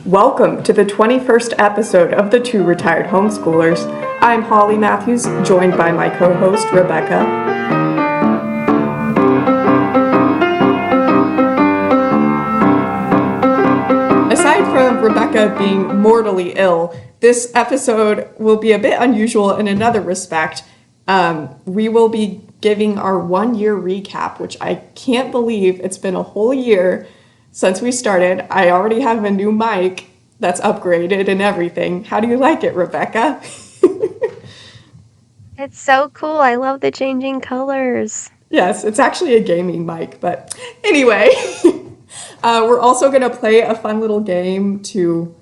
Welcome to the 21st episode of the Two Retired Homeschoolers. I'm Holly Matthews, joined by my co-host, Rebecca. Aside from Rebecca being mortally ill, this episode will be a bit unusual in another respect. We will be giving our 1-year recap, which I can't believe it's been a whole year since we started. I already have a new mic that's upgraded and everything. How do you like it, Rebecca? It's so cool. I love the changing colors. Yes, it's actually a gaming mic, but anyway. We're also going to play a fun little game to,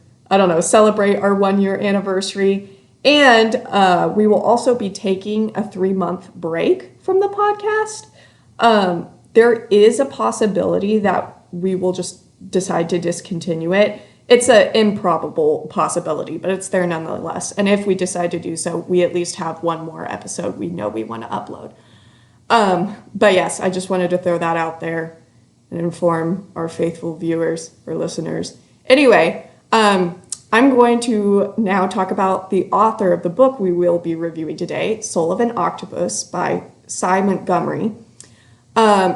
celebrate our 1-year anniversary. And we will also be taking a 3-month break from the podcast. There is a possibility that we will just decide to discontinue it. It's an improbable possibility, but it's there nonetheless. And if we decide to do so, we at least have one more episode we know we want to upload. But yes, I just wanted to throw that out there and inform our faithful viewers or listeners. Anyway, I'm going to now talk about the author of the book we will be reviewing today, Soul of an Octopus by Sy Montgomery.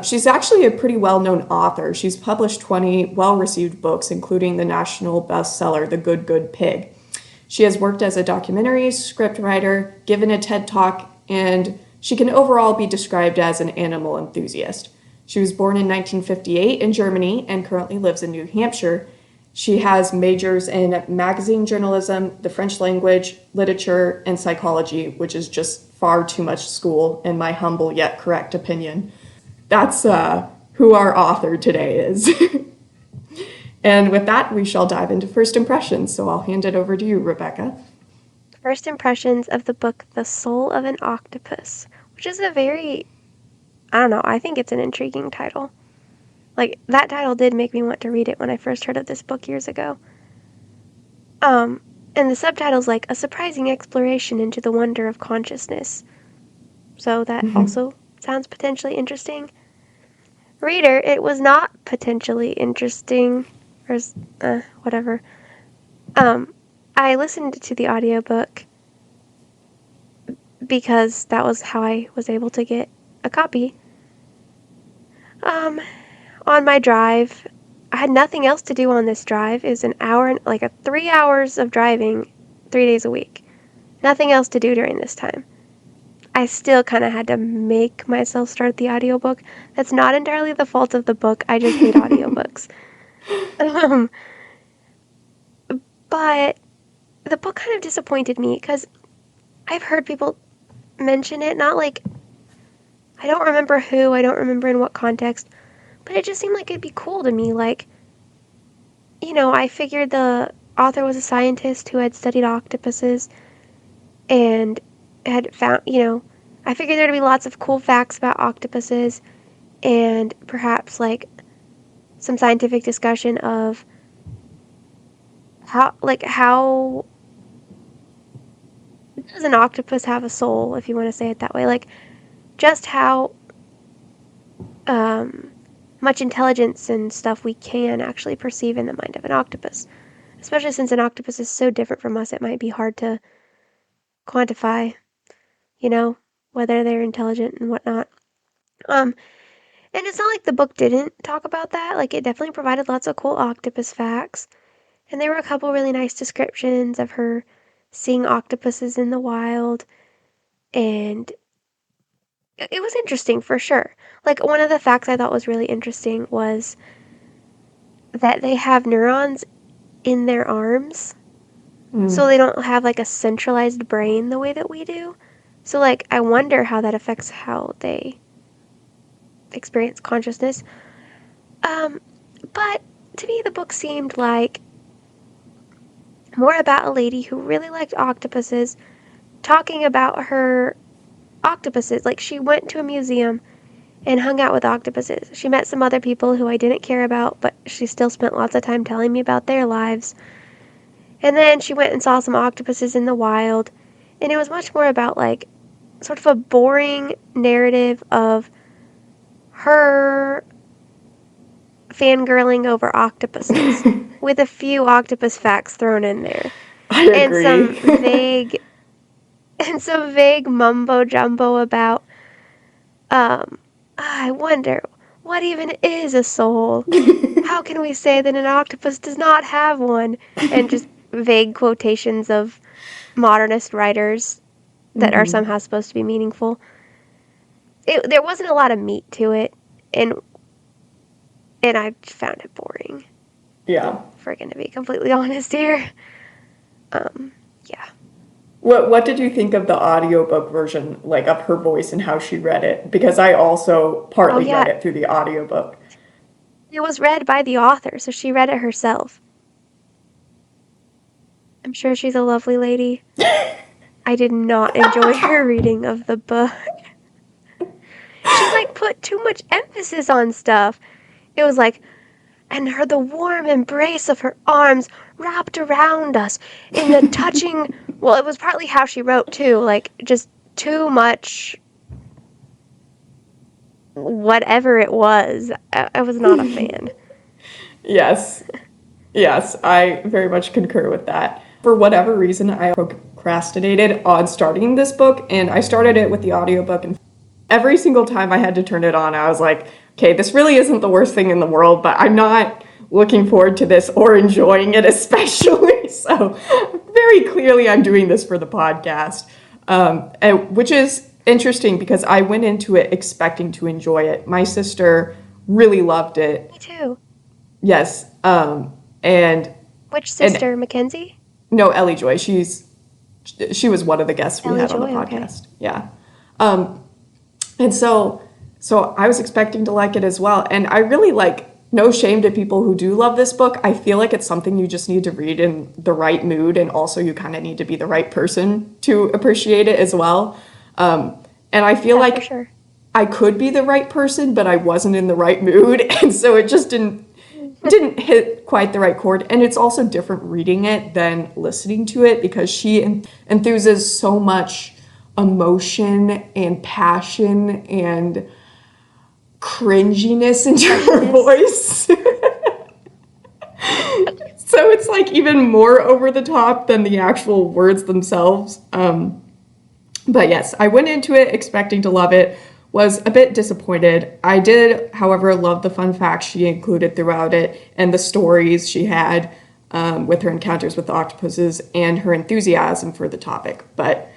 She's actually a pretty well-known author. She's published 20 well-received books, including the national bestseller, The Good, Good Pig. She has worked as a documentary scriptwriter, given a TED Talk, and she can overall be described as an animal enthusiast. She was born in 1958 in Germany and currently lives in New Hampshire. She has majors in magazine journalism, the French language, literature, and psychology, which is just far too much school, in my humble yet correct opinion. That's who our author today is. And with that, we shall dive into first impressions. So I'll hand it over to you, Rebecca. First impressions of the book, The Soul of an Octopus, which is a very, I think it's an intriguing title. Like, that title did make me want to read it when I first heard of this book years ago. And the subtitle's like, A Surprising Exploration into the Wonder of Consciousness. So that also sounds potentially interesting. Reader, it was not potentially interesting, or whatever. I listened to the audiobook because that was how I was able to get a copy. On my drive, I had nothing else to do on this drive. It was 3 hours of driving 3 days a week. Nothing else to do during this time. I still kind of had to make myself start the audiobook. That's not entirely the fault of the book. I just hate audiobooks. But the book kind of disappointed me because I've heard people mention it. Not like, I don't remember who, I don't remember in what context, but it just seemed like it'd be cool to me. Like, I figured the author was a scientist who had studied octopuses and had found, I figured there'd be lots of cool facts about octopuses and perhaps like some scientific discussion of how does an octopus have a soul, if you want to say it that way, like just how much intelligence and stuff we can actually perceive in the mind of an octopus, especially since an octopus is so different from us. It might be hard to quantify, whether they're intelligent and whatnot. And it's not like the book didn't talk about that. Like, it definitely provided lots of cool octopus facts. And there were a couple really nice descriptions of her seeing octopuses in the wild. And it was interesting for sure. Like, one of the facts I thought was really interesting was that they have neurons in their arms. So they don't have like a centralized brain the way that we do. So like, I wonder how that affects how they experience consciousness. But to me, the book seemed like more about a lady who really liked octopuses, talking about her octopuses. Like, she went to a museum and hung out with octopuses. She met some other people who I didn't care about, but she still spent lots of time telling me about their lives. And then she went and saw some octopuses in the wild, and it was much more about, like, sort of a boring narrative of her fangirling over octopuses with a few octopus facts thrown in there. I And agree. some vague mumbo jumbo about I wonder what even is a soul? How can we say that an octopus does not have one? And just vague quotations of modernist writers that are somehow supposed to be meaningful. There wasn't a lot of meat to it, and I found it boring. Yeah. If we're gonna be completely honest here. Yeah. What did you think of the audiobook version, like of her voice and how she read it? Because I also Oh partly read yeah, it through the audiobook. it was read by the author, so she read it herself. I'm sure she's a lovely lady. I did not enjoy her reading of the book. She like put too much emphasis on stuff. It was like, and the warm embrace of her arms wrapped around us in the touching. Well, it was partly how she wrote too, like just too much. Whatever it was, I was not a fan. Yes. Yes, I very much concur with that. For whatever reason, I procrastinated on starting this book, and I started it with the audiobook, and every single time I had to turn it on, I was like, okay, this really isn't the worst thing in the world, but I'm not looking forward to this or enjoying it especially. So very clearly I'm doing this for the podcast, which is interesting because I went into it expecting to enjoy it. My sister really loved it. Me too. Yes. And Which and sister, Mackenzie? no, Ellie Joy. She was one of the guests we Ellie had on the Joy, okay. podcast. Yeah. And so I was expecting to like it as well. And I really no shame to people who do love this book. I feel like it's something you just need to read in the right mood, and also you kind of need to be the right person to appreciate it as well. And I feel Yeah, like for sure. I could be the right person, but I wasn't in the right mood, and so it just didn't hit quite the right chord. And it's also different reading it than listening to it because she enthuses so much emotion and passion and cringiness into her voice. So it's like even more over the top than the actual words themselves. But yes, I went into it expecting to love it, was a bit disappointed. I did, however, love the fun facts she included throughout it and the stories she had with her encounters with the octopuses and her enthusiasm for the topic. But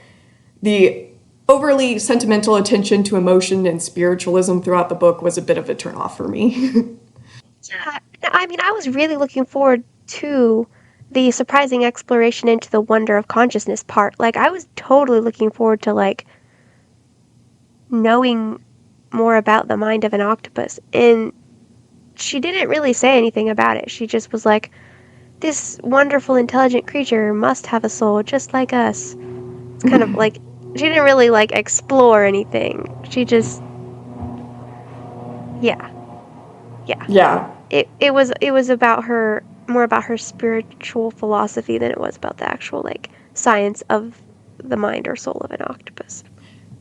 the overly sentimental attention to emotion and spiritualism throughout the book was a bit of a turnoff for me. Yeah, I mean, I was really looking forward to the surprising exploration into the wonder of consciousness part. Like, I was totally looking forward to, like, knowing more about the mind of an octopus. And she didn't really say anything about it. She just was like, this wonderful, intelligent creature must have a soul just like us. It's kind of like, she didn't really, like, explore anything. She just, yeah. Yeah. It was about her, more about her spiritual philosophy than it was about the actual, like, science of the mind or soul of an octopus.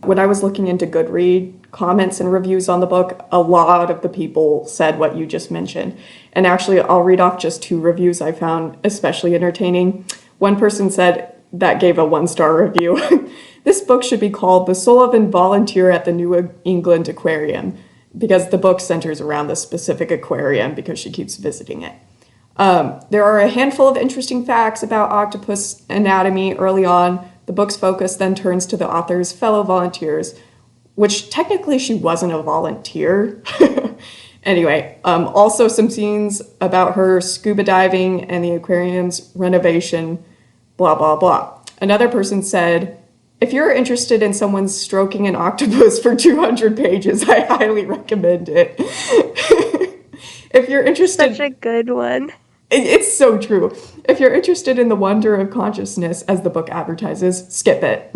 When I was looking into Goodread comments and reviews on the book, a lot of the people said what you just mentioned. And actually, I'll read off just 2 reviews I found especially entertaining. One person said that gave a 1-star review. This book should be called The Soul of a Volunteer at the New England Aquarium, because the book centers around this specific aquarium because she keeps visiting it. There are a handful of interesting facts about octopus anatomy early on. The book's focus then turns to the author's fellow volunteers, which technically she wasn't a volunteer. Anyway, also some scenes about her scuba diving and the aquarium's renovation, blah, blah, blah. Another person said, if you're interested in someone stroking an octopus for 200 pages, I highly recommend it. If you're interested... Such a good one. It's so true. If you're interested in the wonder of consciousness, as the book advertises, skip it.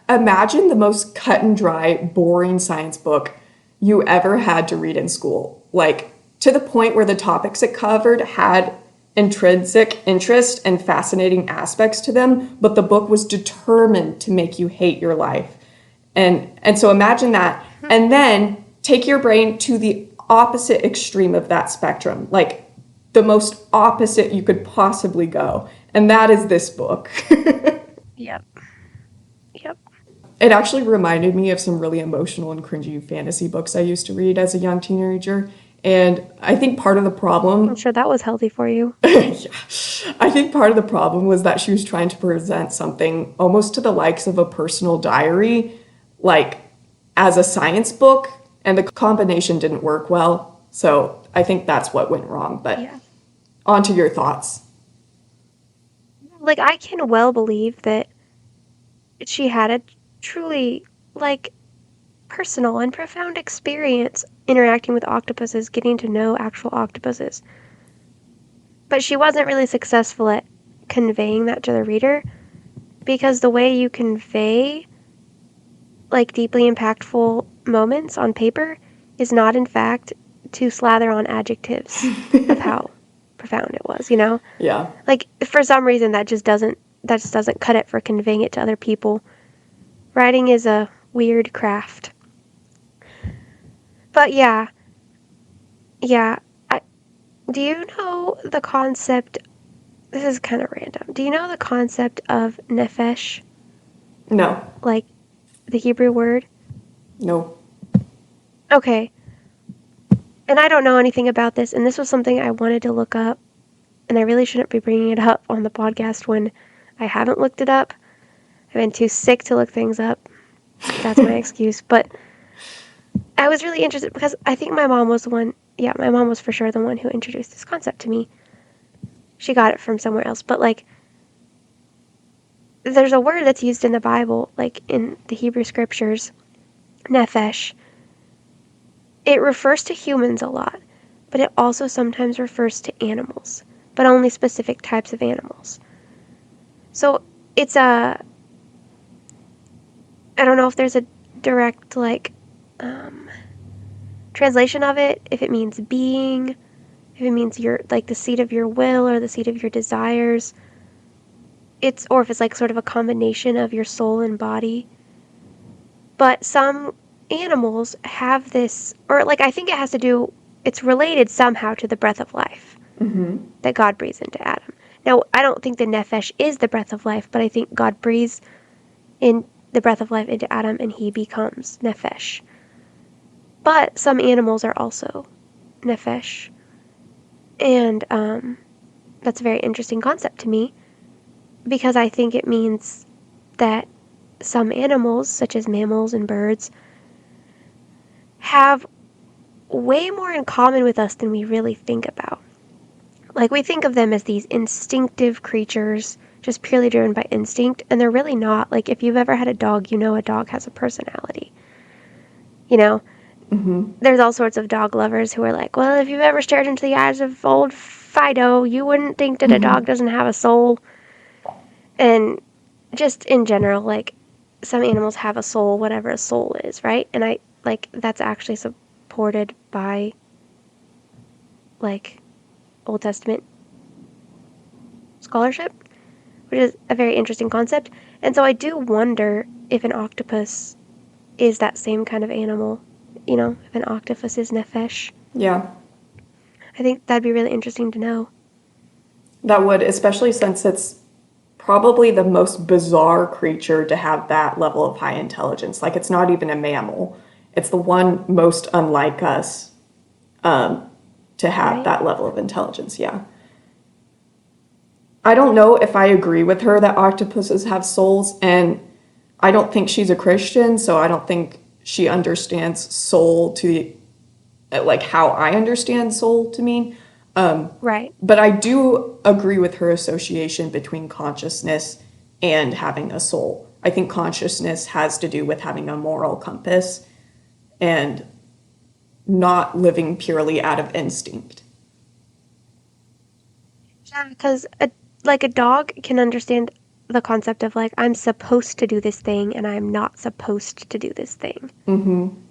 Imagine the most cut and dry, boring science book you ever had to read in school. Like, to the point where the topics it covered had intrinsic interest and fascinating aspects to them, but the book was determined to make you hate your life. And so imagine that. And then take your brain to the opposite extreme of that spectrum, like the most opposite you could possibly go. And that is this book. Yep. Yep. It actually reminded me of some really emotional and cringy fantasy books I used to read as a young teenager. And I think part of the I'm problem, sure that was healthy for you. yeah, I think part of the problem was that she was trying to present something almost to the likes of a personal diary, like as a science book, and the combination didn't work well. So I think that's what went wrong. But Yeah. on to your thoughts. Like, I can well believe that she had a truly, like, personal and profound experience interacting with octopuses, getting to know actual octopuses. But she wasn't really successful at conveying that to the reader because the way you convey, like, deeply impactful moments on paper is not, in fact, to slather on adjectives of how profound it was, you know? Yeah. Like, for some reason that just doesn't cut it for conveying it to other people. Writing is a weird craft. But yeah, I, do you know the concept? This is kind of random. Do you know the concept of nefesh, No. like the Hebrew word? No. Okay. And I don't know anything about this, and this was something I wanted to look up, and I really shouldn't be bringing it up on the podcast when I haven't looked it up. I've been too sick to look things up. That's my excuse. But I was really interested because I think my mom was the one, yeah, my mom was for sure the one who introduced this concept to me. She got it from somewhere else. But, like, there's a word that's used in the Bible, like in the Hebrew scriptures, nefesh. It refers to humans a lot, but it also sometimes refers to animals, but only specific types of animals. So it's I don't know if there's a direct, like, translation of it, if it means being, if it means your, like, the seat of your will or the seat of your desires. Or if it's like sort of a combination of your soul and body. But some animals have this, or, like, I think it has to do, it's related somehow to the breath of life that God breathes into Adam. Now, I don't think the nefesh is the breath of life, but I think God breathes in the breath of life into Adam and he becomes nefesh. But some animals are also nefesh. And that's a very interesting concept to me because I think it means that some animals, such as mammals and birds, have way more in common with us than we really think about. Like, we think of them as these instinctive creatures, just purely driven by instinct, and they're really not. Like, if you've ever had a dog, you know a dog has a personality. You know? There's all sorts of dog lovers who are like, well, if you've ever stared into the eyes of old Fido, you wouldn't think that a dog doesn't have a soul. And just in general, like, some animals have a soul, whatever a soul is, right? And that's actually supported by, like, Old Testament scholarship, which is a very interesting concept. And so I do wonder if an octopus is that same kind of animal, if an octopus is nefesh. Yeah. I think that'd be really interesting to know. That would, especially since it's probably the most bizarre creature to have that level of high intelligence. Like, it's not even a mammal. It's the one most unlike us to have Right? that level of intelligence, yeah. I don't know if I agree with her that octopuses have souls, and I don't think she's a Christian, so I don't think she understands soul to, like, how I understand soul to mean. Right. But I do agree with her association between consciousness and having a soul. I think consciousness has to do with having a moral compass and not living purely out of instinct. Yeah, because a dog can understand the concept of, like, I'm supposed to do this thing and I'm not supposed to do this thing.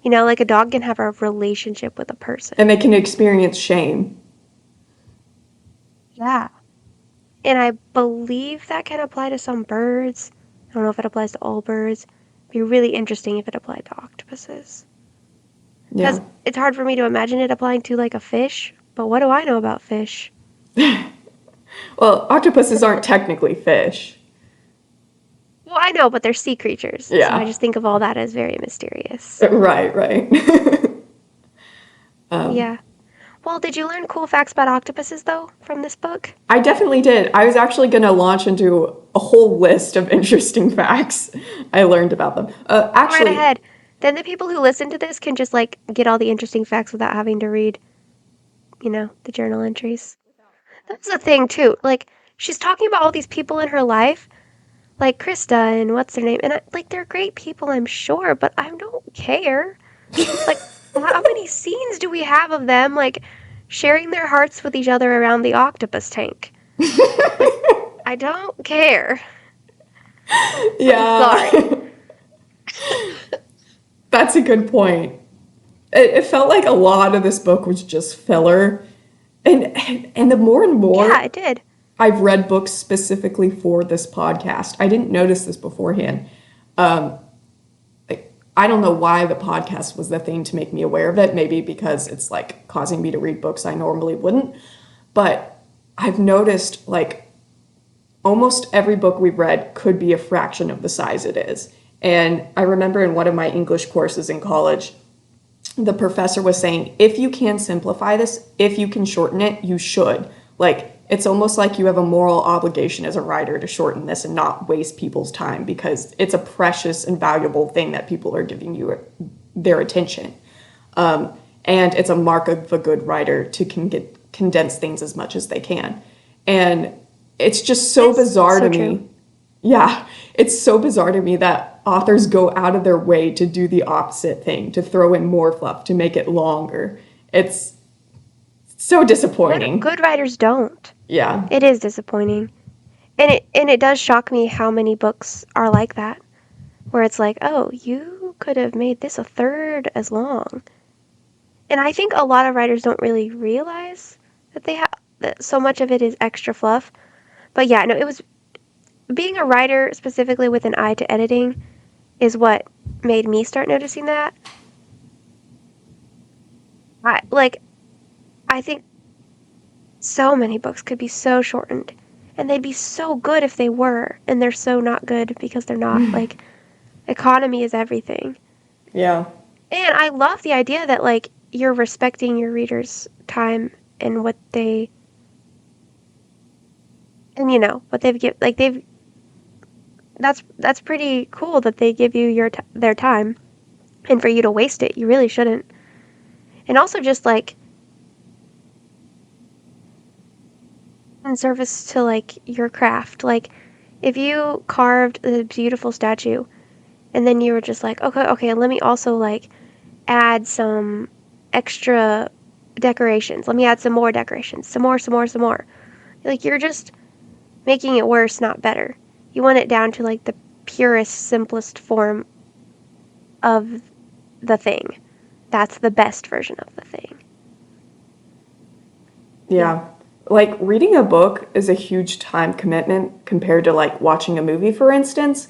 Like, a dog can have a relationship with a person. And they can experience shame. Yeah. And I believe that can apply to some birds. I don't know if it applies to all birds. It'd be really interesting if it applied to octopuses. Because Yeah. it's hard for me to imagine it applying to like a fish, but what do I know about fish? Well, octopuses aren't technically fish. Well, I know, but they're sea creatures, so I Yeah. just think of all that as very mysterious. Right, right. Yeah. Well, did you learn cool facts about octopuses, though, from this book? I definitely did. I was actually going to launch into a whole list of interesting facts I learned about them. Go right Actually, ahead. Then the people who listen to this can just, like, get all the interesting facts without having to read, the journal entries. That's the thing, too. Like, she's talking about all these people in her life, like Krista and what's her name, and, they're great people, I'm sure, but I don't care. Like, how many scenes do we have of them, like, sharing their hearts with each other around the octopus tank? Like, I don't care. I'm sorry. yeah, that's a good point. It felt like a lot of this book was just filler. And the more and Yeah, more it did. I've read books specifically for this podcast, I didn't notice this beforehand. I don't know why the podcast was the thing to make me aware of it. Maybe because it's like causing me to read books I normally wouldn't. But I've noticed like almost every book we've read could be a fraction of the size it is. And I remember in one of my English courses in college, the professor was saying, if you can simplify this, if you can shorten it, you should. Like, it's almost like you have a moral obligation as a writer to shorten this and not waste people's time because it's a precious and valuable thing that people are giving you their attention. And it's a mark of a good writer to condense things as much as they can. And it's just so bizarre so to true. me. Yeah, it's so bizarre to me that authors go out of their way to do the opposite thing, to throw in more fluff, to make it longer. It's so disappointing. Good writers don't. Yeah. It is disappointing. And it does shock me how many books are like that. Where it's like, oh, you could have made this a third as long. And I think a lot of writers don't really realize that that so much of it is extra fluff. But yeah, no, it was being a writer specifically with an eye to editing is what made me start noticing that. I think so many books could be so shortened, and they'd be so good if they were, and they're so not good because they're not. Like, economy is everything. Yeah. And I love the idea that, like, you're respecting your readers' time and what they, and what they've give, like, that's pretty cool that they give you their time, and for you to waste it, you really shouldn't. And also just, like, in service to, like, your craft. Like, if you carved a beautiful statue and then you were just like, okay, let me also, like, add some extra decorations. Let me add some more decorations. Some more. Like, you're just making it worse, not better. You want it down to, like, the purest, simplest form of the thing. That's the best version of the thing. Yeah. Like reading a book is a huge time commitment compared to like watching a movie, for instance.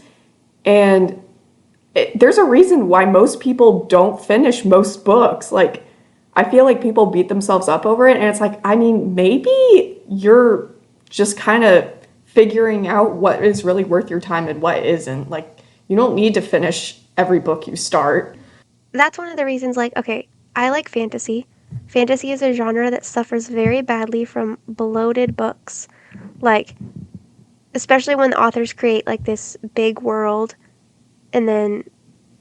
And there's a reason why most people don't finish most books. Like, I feel like people beat themselves up over it. And it's like, I mean, maybe you're just kind of figuring out what is really worth your time and what isn't. Like, you don't need to finish every book you start. That's one of the reasons, like, okay, I like fantasy. Fantasy is a genre that suffers very badly from bloated books. Like, especially when the authors create, like, this big world and then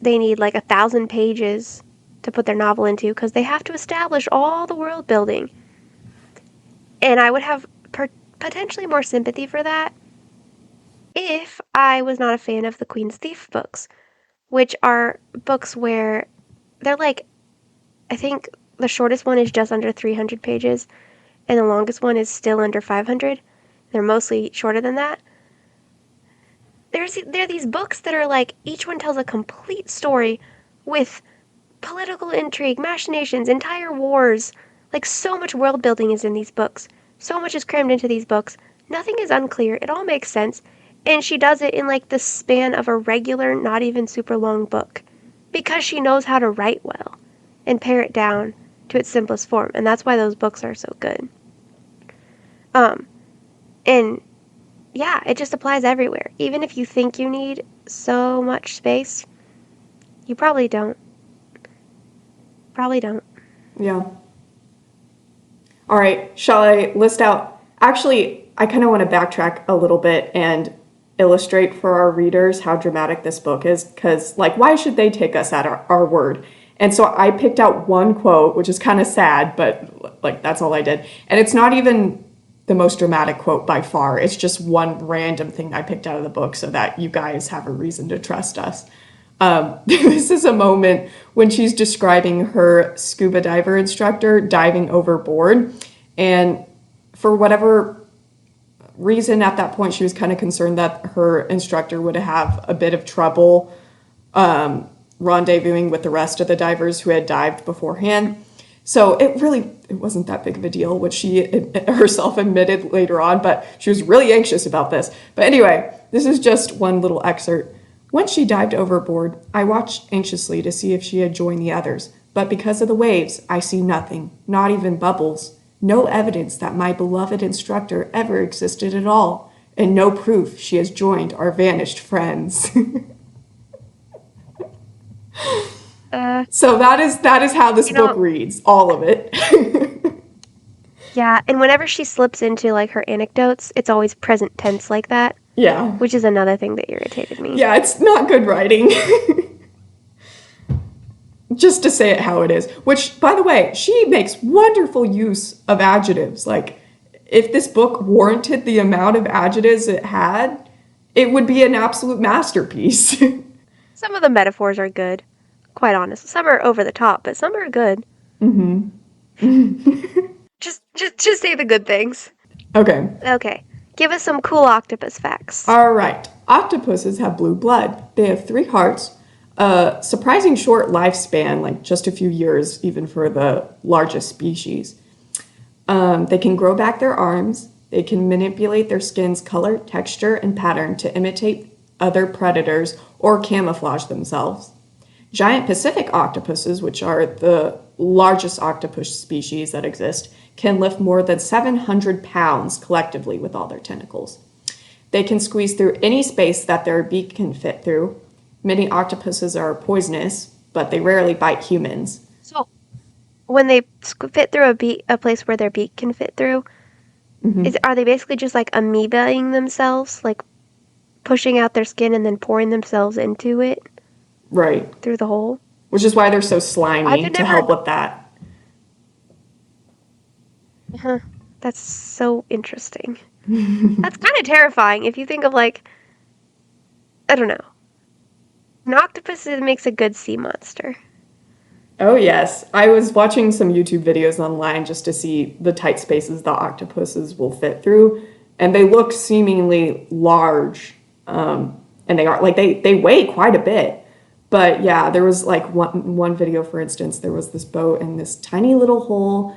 they need, like, 1,000 pages to put their novel into because they have to establish all the world building. And I would have potentially more sympathy for that if I was not a fan of the Queen's Thief books, which are books where they're like, I think the shortest one is just under 300 pages, and the longest one is still under 500. They're mostly shorter than that. There are these books that are like, each one tells a complete story with political intrigue, machinations, entire wars. Like, so much world building is in these books. So much is crammed into these books. Nothing is unclear. It all makes sense. And she does it in, like, the span of a regular, not even super long book. Because she knows how to write well. and pare it down to its simplest form. And that's why those books are so good. And yeah, it just applies everywhere. Even if you think you need so much space, you probably don't. Probably don't. Yeah. All right, shall I list out? Actually, I kind of want to backtrack a little bit and illustrate for our readers how dramatic this book is, because, like, why should they take us at our word? And so I picked out one quote, which is kind of sad, but, like, that's all I did. And it's not even the most dramatic quote by far. It's just one random thing I picked out of the book so that you guys have a reason to trust us. This is a moment when she's describing her scuba diver instructor diving overboard. And for whatever reason at that point, she was kind of concerned that her instructor would have a bit of trouble rendezvousing with the rest of the divers who had dived beforehand. So it wasn't that big of a deal, which she herself admitted later on, but she was really anxious about this. But anyway, this is just one little excerpt. Once she dived overboard, I watched anxiously to see if she had joined the others, but because of the waves, I see nothing, not even bubbles, no evidence that my beloved instructor ever existed at all, and no proof she has joined our vanished friends. So that is how this book reads, all of it. Yeah, and whenever she slips into, like, her anecdotes, it's always present tense like that. Yeah. Which is another thing that irritated me. Yeah, it's not good writing. Just to say it how it is. Which, by the way, she makes wonderful use of adjectives. Like, if this book warranted the amount of adjectives it had, it would be an absolute masterpiece. Some of the metaphors are good, quite honest. Some are over the top, but some are good. Mm-hmm. Just say the good things. Okay. Okay. Give us some cool octopus facts. All right. Octopuses have blue blood. They have 3 hearts, a surprising short lifespan, like just a few years, even for the largest species. They can grow back their arms. They can manipulate their skin's color, texture, and pattern to imitate other predators or camouflage themselves. Giant Pacific octopuses, which are the largest octopus species that exist, can lift more than 700 pounds collectively with all their tentacles. They can squeeze through any space that their beak can fit through. Many octopuses are poisonous, but they rarely bite humans. So, when they fit through a place where their beak can fit through, are they basically just like amoebaing themselves, like pushing out their skin and then pouring themselves into it? Right. Through the hole? Which is why they're so slimy to help with that. Huh. That's so interesting. That's kind of terrifying if you think of, like, I don't know. An octopus makes a good sea monster. Oh, yes. I was watching some YouTube videos online just to see the tight spaces the octopuses will fit through, and they look seemingly large, and they are, like, they weigh quite a bit. But yeah, there was like one video, for instance, there was this boat in this tiny little hole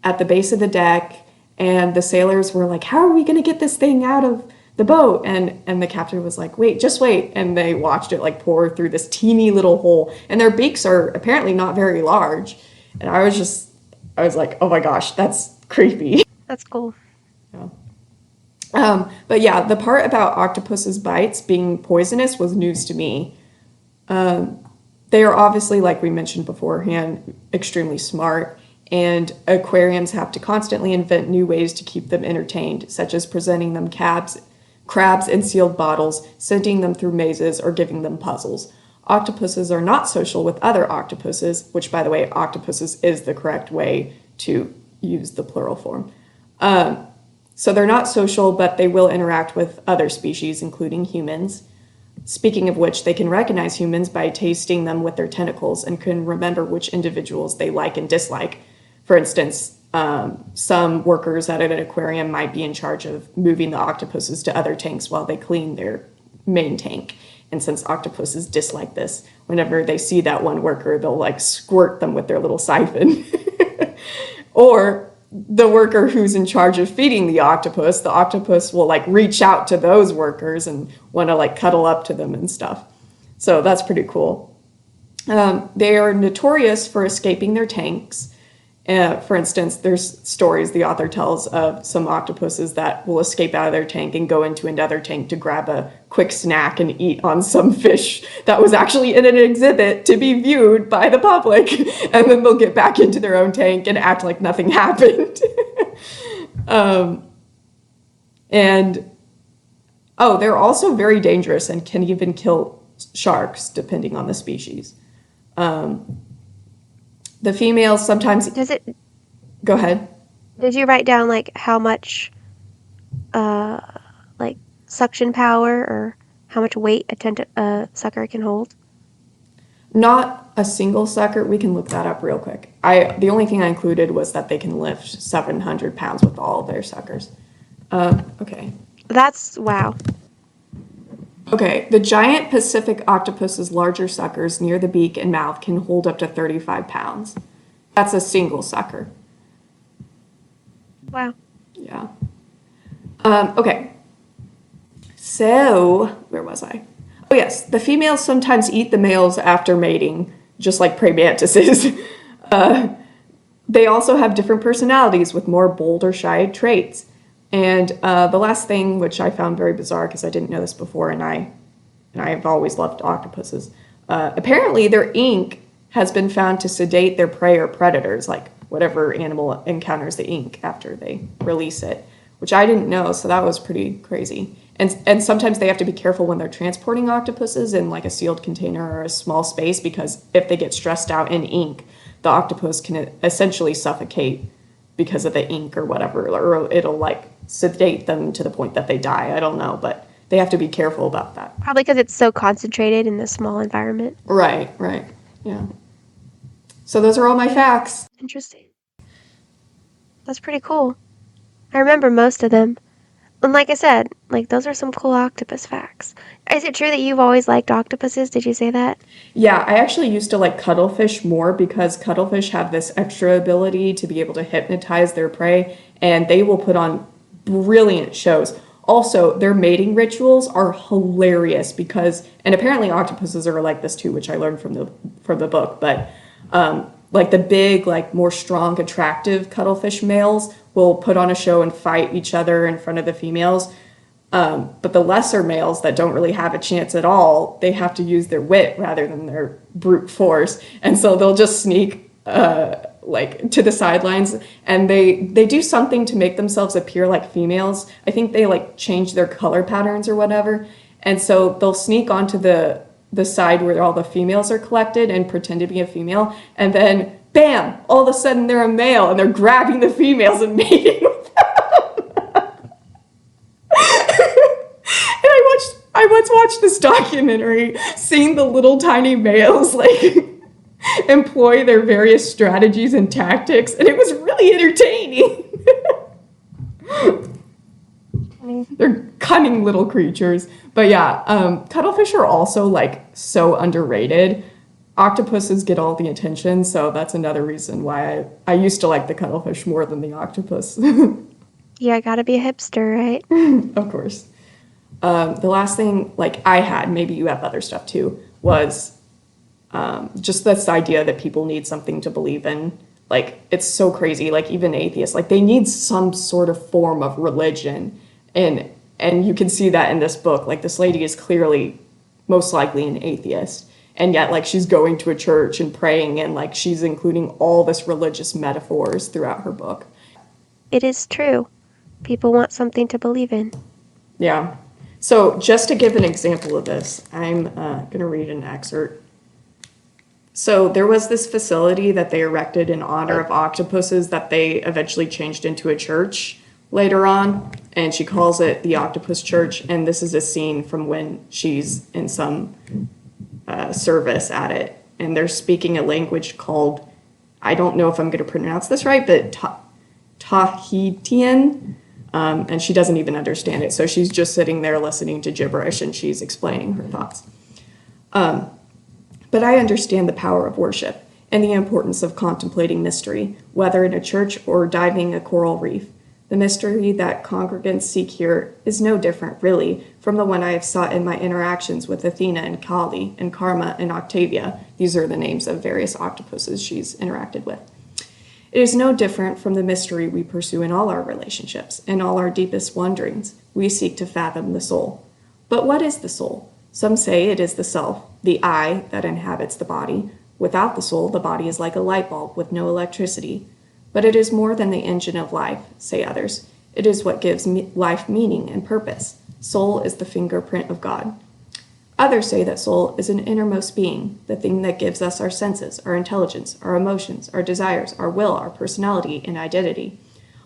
at the base of the deck, and the sailors were like, how are we going to get this thing out of the boat? And the captain was like, just wait. And they watched it like pour through this teeny little hole, and their beaks are apparently not very large. And I was like, oh my gosh, that's creepy. That's cool. Yeah. But yeah, the part about octopus's bites being poisonous was news to me. They are obviously, like we mentioned beforehand, extremely smart, and aquariums have to constantly invent new ways to keep them entertained, such as presenting them crabs in sealed bottles, sending them through mazes, or giving them puzzles. Octopuses are not social with other octopuses, which, by the way, octopuses is the correct way to use the plural form. So they're not social, but they will interact with other species, including humans. Speaking of which, they can recognize humans by tasting them with their tentacles and can remember which individuals they like and dislike. For instance, some workers at an aquarium might be in charge of moving the octopuses to other tanks while they clean their main tank. And since octopuses dislike this, whenever they see that one worker, they'll like squirt them with their little siphon. Or the worker who's in charge of feeding the octopus will like reach out to those workers and want to like cuddle up to them and stuff. So that's pretty cool. They are notorious for escaping their tanks. For instance, there's stories the author tells of some octopuses that will escape out of their tank and go into another tank to grab a quick snack and eat on some fish that was actually in an exhibit to be viewed by the public. And then they'll get back into their own tank and act like nothing happened. They're also very dangerous and can even kill sharks, depending on the species. The females sometimes... Go ahead. Did you write down, like, how much, like, suction power or how much weight a sucker can hold? Not a single sucker. We can look that up real quick. The only thing I included was that they can lift 700 pounds with all of their suckers. Okay. That's... wow. Okay, the giant Pacific octopus's larger suckers near the beak and mouth can hold up to 35 pounds. That's a single sucker. Wow. Yeah. Okay. So, where was I? Oh, yes. The females sometimes eat the males after mating, just like praying mantises. They also have different personalities with more bold or shy traits. And the last thing, which I found very bizarre because I didn't know this before, and I've always loved octopuses. Apparently, their ink has been found to sedate their prey or predators, like whatever animal encounters the ink after they release it, which I didn't know, so that was pretty crazy. And sometimes they have to be careful when they're transporting octopuses in like a sealed container or a small space, because if they get stressed out in ink, the octopus can essentially suffocate because of the ink or whatever, or it'll like sedate them to the point that they die. I don't know, but they have to be careful about that. Probably because it's so concentrated in this small environment. Right, yeah. So those are all my facts. Interesting. That's pretty cool. I remember most of them. And like I said, like, those are some cool octopus facts. Is it true that you've always liked octopuses? Did you say that? Yeah, I actually used to like cuttlefish more because cuttlefish have this extra ability to be able to hypnotize their prey, and they will put on brilliant shows. Also, their mating rituals are hilarious because, and apparently octopuses are like this too, which I learned from the book, but like the big, like more strong, attractive cuttlefish males will put on a show and fight each other in front of the females. But the lesser males that don't really have a chance at all, they have to use their wit rather than their brute force. And so they'll just sneak like to the sidelines, and they do something to make themselves appear like females. I think they like change their color patterns or whatever. And so they'll sneak onto the side where all the females are collected and pretend to be a female. And then, bam, all of a sudden they're a male and they're grabbing the females and mating with them. I once watched this documentary seeing the little tiny males like employ their various strategies and tactics, and it was really entertaining. They're cunning little creatures. But yeah, cuttlefish are also like so underrated. Octopuses get all the attention, so that's another reason why I used to like the cuttlefish more than the octopus. Yeah, gotta be a hipster, right? Of course. The last thing, like I had, maybe you have other stuff too, was just this idea that people need something to believe in. Like, it's so crazy. Like, even atheists, like, they need some sort of form of religion. And you can see that in this book. Like, this lady is clearly, most likely, an atheist. And yet, like, she's going to a church and praying, and, like, she's including all this religious metaphors throughout her book. It is true. People want something to believe in. Yeah. So, just to give an example of this, I'm going to read an excerpt. So there was this facility that they erected in honor of octopuses that they eventually changed into a church later on, and she calls it the Octopus Church, and this is a scene from when she's in some service at it, and they're speaking a language called, I don't know if I'm going to pronounce this right, but Tahitian, and she doesn't even understand it, so she's just sitting there listening to gibberish, and she's explaining her thoughts. But I understand the power of worship and the importance of contemplating mystery, whether in a church or diving a coral reef. The mystery that congregants seek here is no different, really, from the one I have sought in my interactions with Athena and Kali and Karma and Octavia. These are the names of various octopuses she's interacted with. It is no different from the mystery we pursue in all our relationships, in all our deepest wanderings. We seek to fathom the soul. But what is the soul? Some say it is the self, the I that inhabits the body. Without the soul, the body is like a light bulb with no electricity. But it is more than the engine of life, say others. It is what gives life meaning and purpose. Soul is the fingerprint of God. Others say that soul is an innermost being, the thing that gives us our senses, our intelligence, our emotions, our desires, our will, our personality, and identity.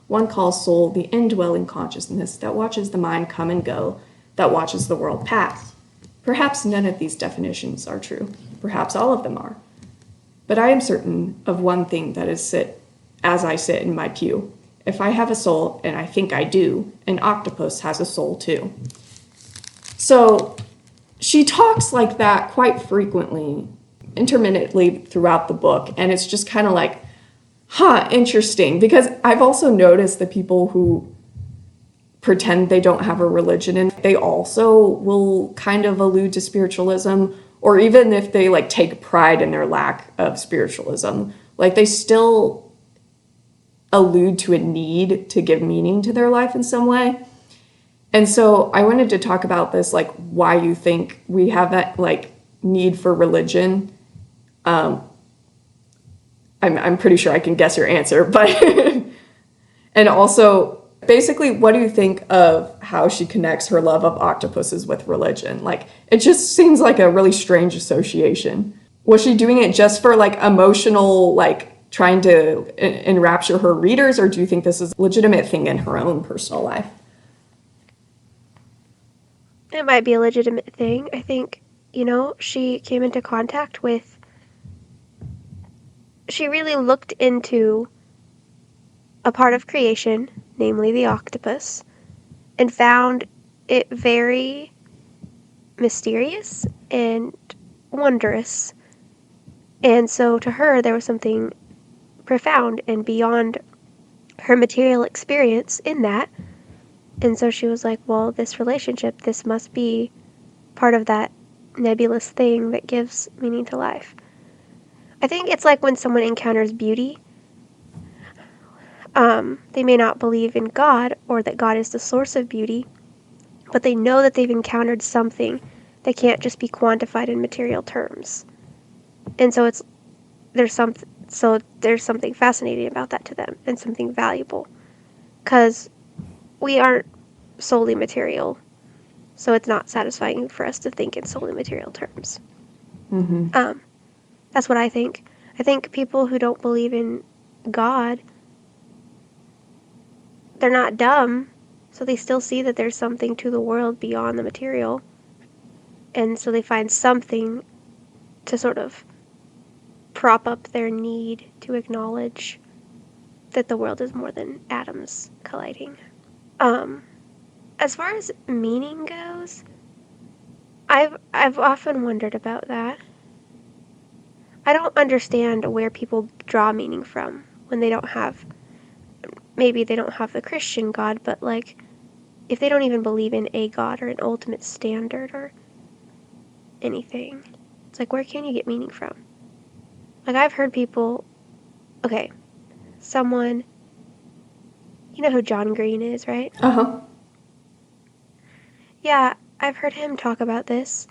One calls soul the indwelling consciousness that watches the mind come and go, that watches the world pass. Perhaps none of these definitions are true. Perhaps all of them are. But I am certain of one thing that is as I sit in my pew. If I have a soul, and I think I do, an octopus has a soul too. So she talks like that quite frequently, intermittently throughout the book, and it's just kind of like, interesting, because I've also noticed that people who pretend they don't have a religion and they also will kind of allude to spiritualism, or even if they like take pride in their lack of spiritualism, like they still allude to a need to give meaning to their life in some way. And so I wanted to talk about this, like why you think we have that like need for religion. I'm pretty sure I can guess your answer, but and also basically, what do you think of how she connects her love of octopuses with religion? Like, it just seems like a really strange association. Was she doing it just for like emotional, like trying to enrapture her readers, or do you think this is a legitimate thing in her own personal life? It might be a legitimate thing. I think, she came into contact with, she really looked into a part of creation, namely the octopus, and found it very mysterious and wondrous. And so to her, there was something profound and beyond her material experience in that. And so she was like, well, this relationship, this must be part of that nebulous thing that gives meaning to life. I think it's like when someone encounters beauty. They may not believe in God or that God is the source of beauty, but they know that they've encountered something that can't just be quantified in material terms. And so there's something fascinating about that to them and something valuable, because we aren't solely material, so it's not satisfying for us to think in solely material terms. Mm-hmm. That's what I think. I think people who don't believe in God, they're not dumb, so they still see that there's something to the world beyond the material, and so they find something to sort of prop up their need to acknowledge that the world is more than atoms colliding. As far as meaning goes, I've often wondered about that. I don't understand where people draw meaning from when they don't have, maybe they don't have the Christian God, but like, if they don't even believe in a God or an ultimate standard or anything, it's like, where can you get meaning from? Like, I've heard people, okay, someone, you know who John Green is, right? Uh-huh. Yeah, I've heard him talk about this.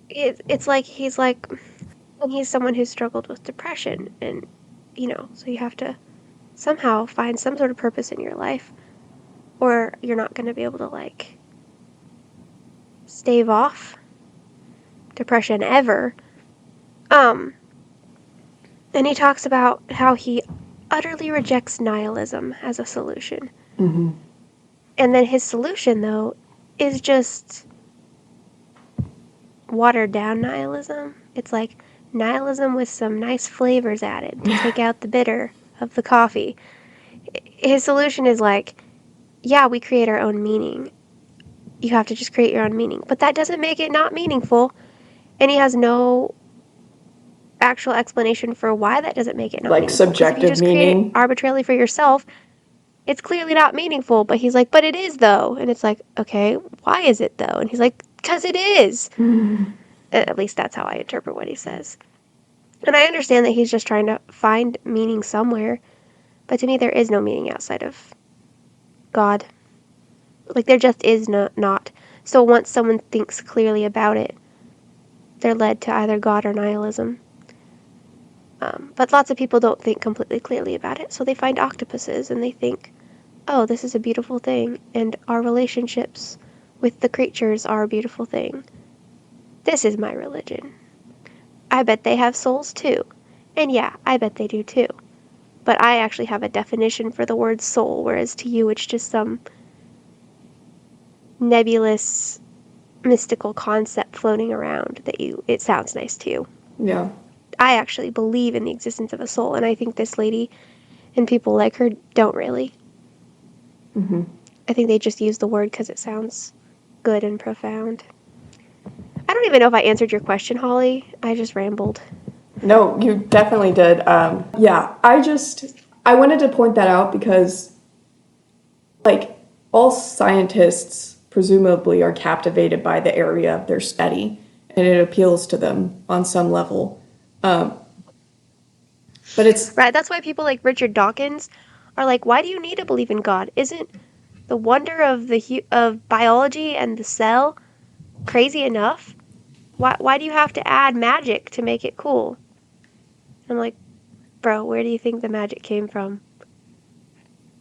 It's like he's like, and he's someone who struggled with depression, and, so you have to somehow find some sort of purpose in your life, or you're not going to be able to, like, stave off depression ever. And he talks about how he utterly rejects nihilism as a solution. Mm-hmm. And then his solution, though, is just watered down nihilism. It's like nihilism with some nice flavors added to take out the bitter of the coffee. His solution is like, yeah, we create our own meaning. You have to just create your own meaning. But that doesn't make it not meaningful. And he has no actual explanation for why that doesn't make it not Like meaningful. Because if you subjective just create it meaning. arbitrarily for yourself, It's clearly not meaningful, but he's like, but it is though. And it's like, okay, why is it though? And he's like, because it is. At least that's how I interpret what he says. And I understand that he's just trying to find meaning somewhere. But to me, there is no meaning outside of God. Like, there just is not. So once someone thinks clearly about it, they're led to either God or nihilism. But lots of people don't think completely clearly about it. So they find octopuses and they think, oh, this is a beautiful thing. And our relationships with the creatures are a beautiful thing. This is my religion. I bet they have souls too. And yeah, I bet they do too. But I actually have a definition for the word soul, whereas to you it's just some nebulous, mystical concept floating around that it sounds nice to you. Yeah. I actually believe in the existence of a soul, and I think this lady and people like her don't really. Mm-hmm. I think they just use the word because it sounds good and profound. I don't even know if I answered your question, Holly. I just rambled. No, you definitely did. Yeah, I wanted to point that out because, like, all scientists presumably are captivated by the area of their study, and it appeals to them on some level. But it's... Right, that's why people like Richard Dawkins are like, why do you need to believe in God? Isn't the wonder of of biology and the cell crazy enough? Why do you have to add magic to make it cool? I'm like, bro, where do you think the magic came from?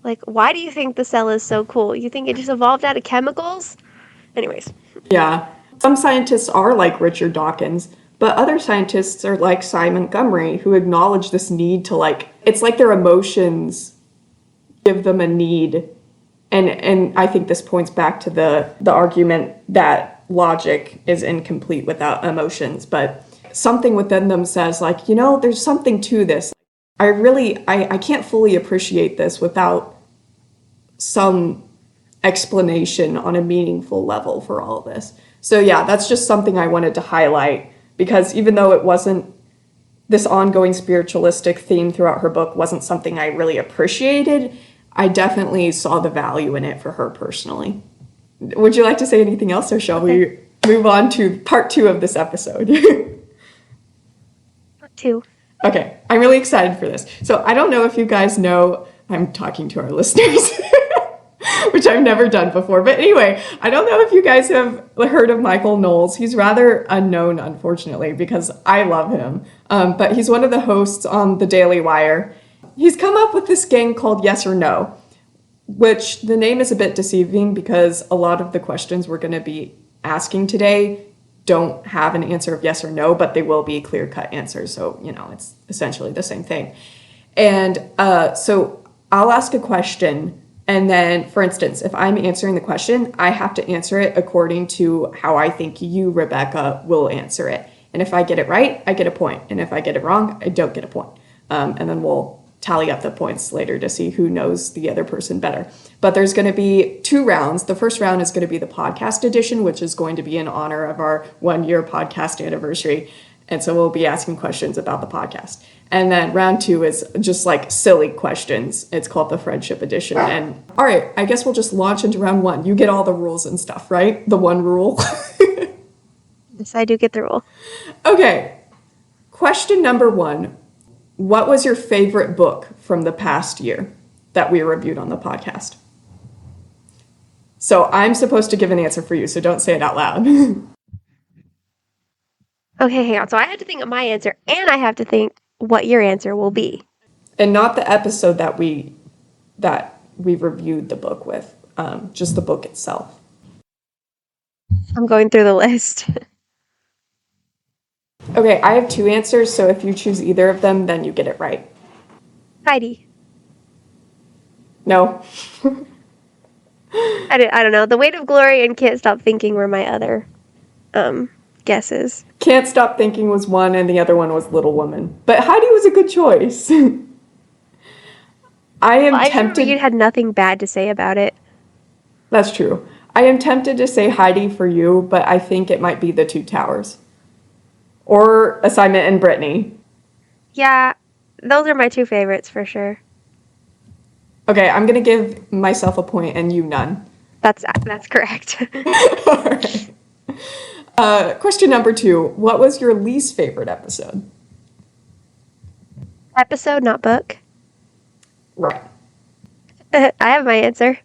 Like, why do you think the cell is so cool? You think it just evolved out of chemicals? Anyways. Yeah. Some scientists are like Richard Dawkins, but other scientists are like Sy Montgomery, who acknowledge this need to, like, it's like their emotions give them a need. And I think this points back to the argument that logic is incomplete without emotions, but something within them says, like, you know, there's something to this. I can't fully appreciate this without some explanation on a meaningful level for all of this. So yeah, that's just something I wanted to highlight, because even though it wasn't, this ongoing spiritualistic theme throughout her book wasn't something I really appreciated, I definitely saw the value in it for her personally. Would you like to say anything else, or shall we move on to part 2 of this episode? Part 2. Okay, I'm really excited for this. So I don't know if you guys know, I'm talking to our listeners, which I've never done before. But anyway, I don't know if you guys have heard of Michael Knowles. He's rather unknown, unfortunately, because I love him. But he's one of the hosts on The Daily Wire. He's come up with this game called Yes or No, which the name is a bit deceiving because a lot of the questions we're going to be asking today don't have an answer of yes or no, but they will be clear-cut answers. So, you know, it's essentially the same thing. And so I'll ask a question, and then, for instance, if I'm answering the question, I have to answer it according to how I think you, Rebecca, will answer it. And if I get it right, I get a point. And if I get it wrong, I don't get a point. And then we'll tally up the points later to see who knows the other person better. But there's going to be 2 rounds. The first round is going to be the podcast edition, which is going to be in honor of our 1-year podcast anniversary. And so we'll be asking questions about the podcast. And then round 2 is just like silly questions. It's called the friendship edition. And all right, I guess we'll just launch into round 1. You get all the rules and stuff, right? The 1 rule. Yes, I do get the rule. Okay. Question number 1. What was your favorite book from the past year that we reviewed on the podcast? So I'm supposed to give an answer for you, so don't say it out loud. Okay, hang on. So I have to think of my answer, and I have to think what your answer will be. And not the episode that we reviewed the book with, just the book itself. I'm going through the list. Okay, I have 2 answers, so if you choose either of them, then you get it right. Heidi. No. I don't know. The Weight of Glory and Can't Stop Thinking were my other guesses. Can't Stop Thinking was one, and the other one was Little Woman. But Heidi was a good choice. I tempted. You had nothing bad to say about it. That's true. I am tempted to say Heidi for you, but I think it might be The Two Towers. Or Assignment in Brittany. Yeah, those are my 2 favorites for sure. Okay, I'm going to give myself a point and you none. That's correct. All right. Question number 2. What was your least favorite episode? Episode, not book. Right. I have my answer.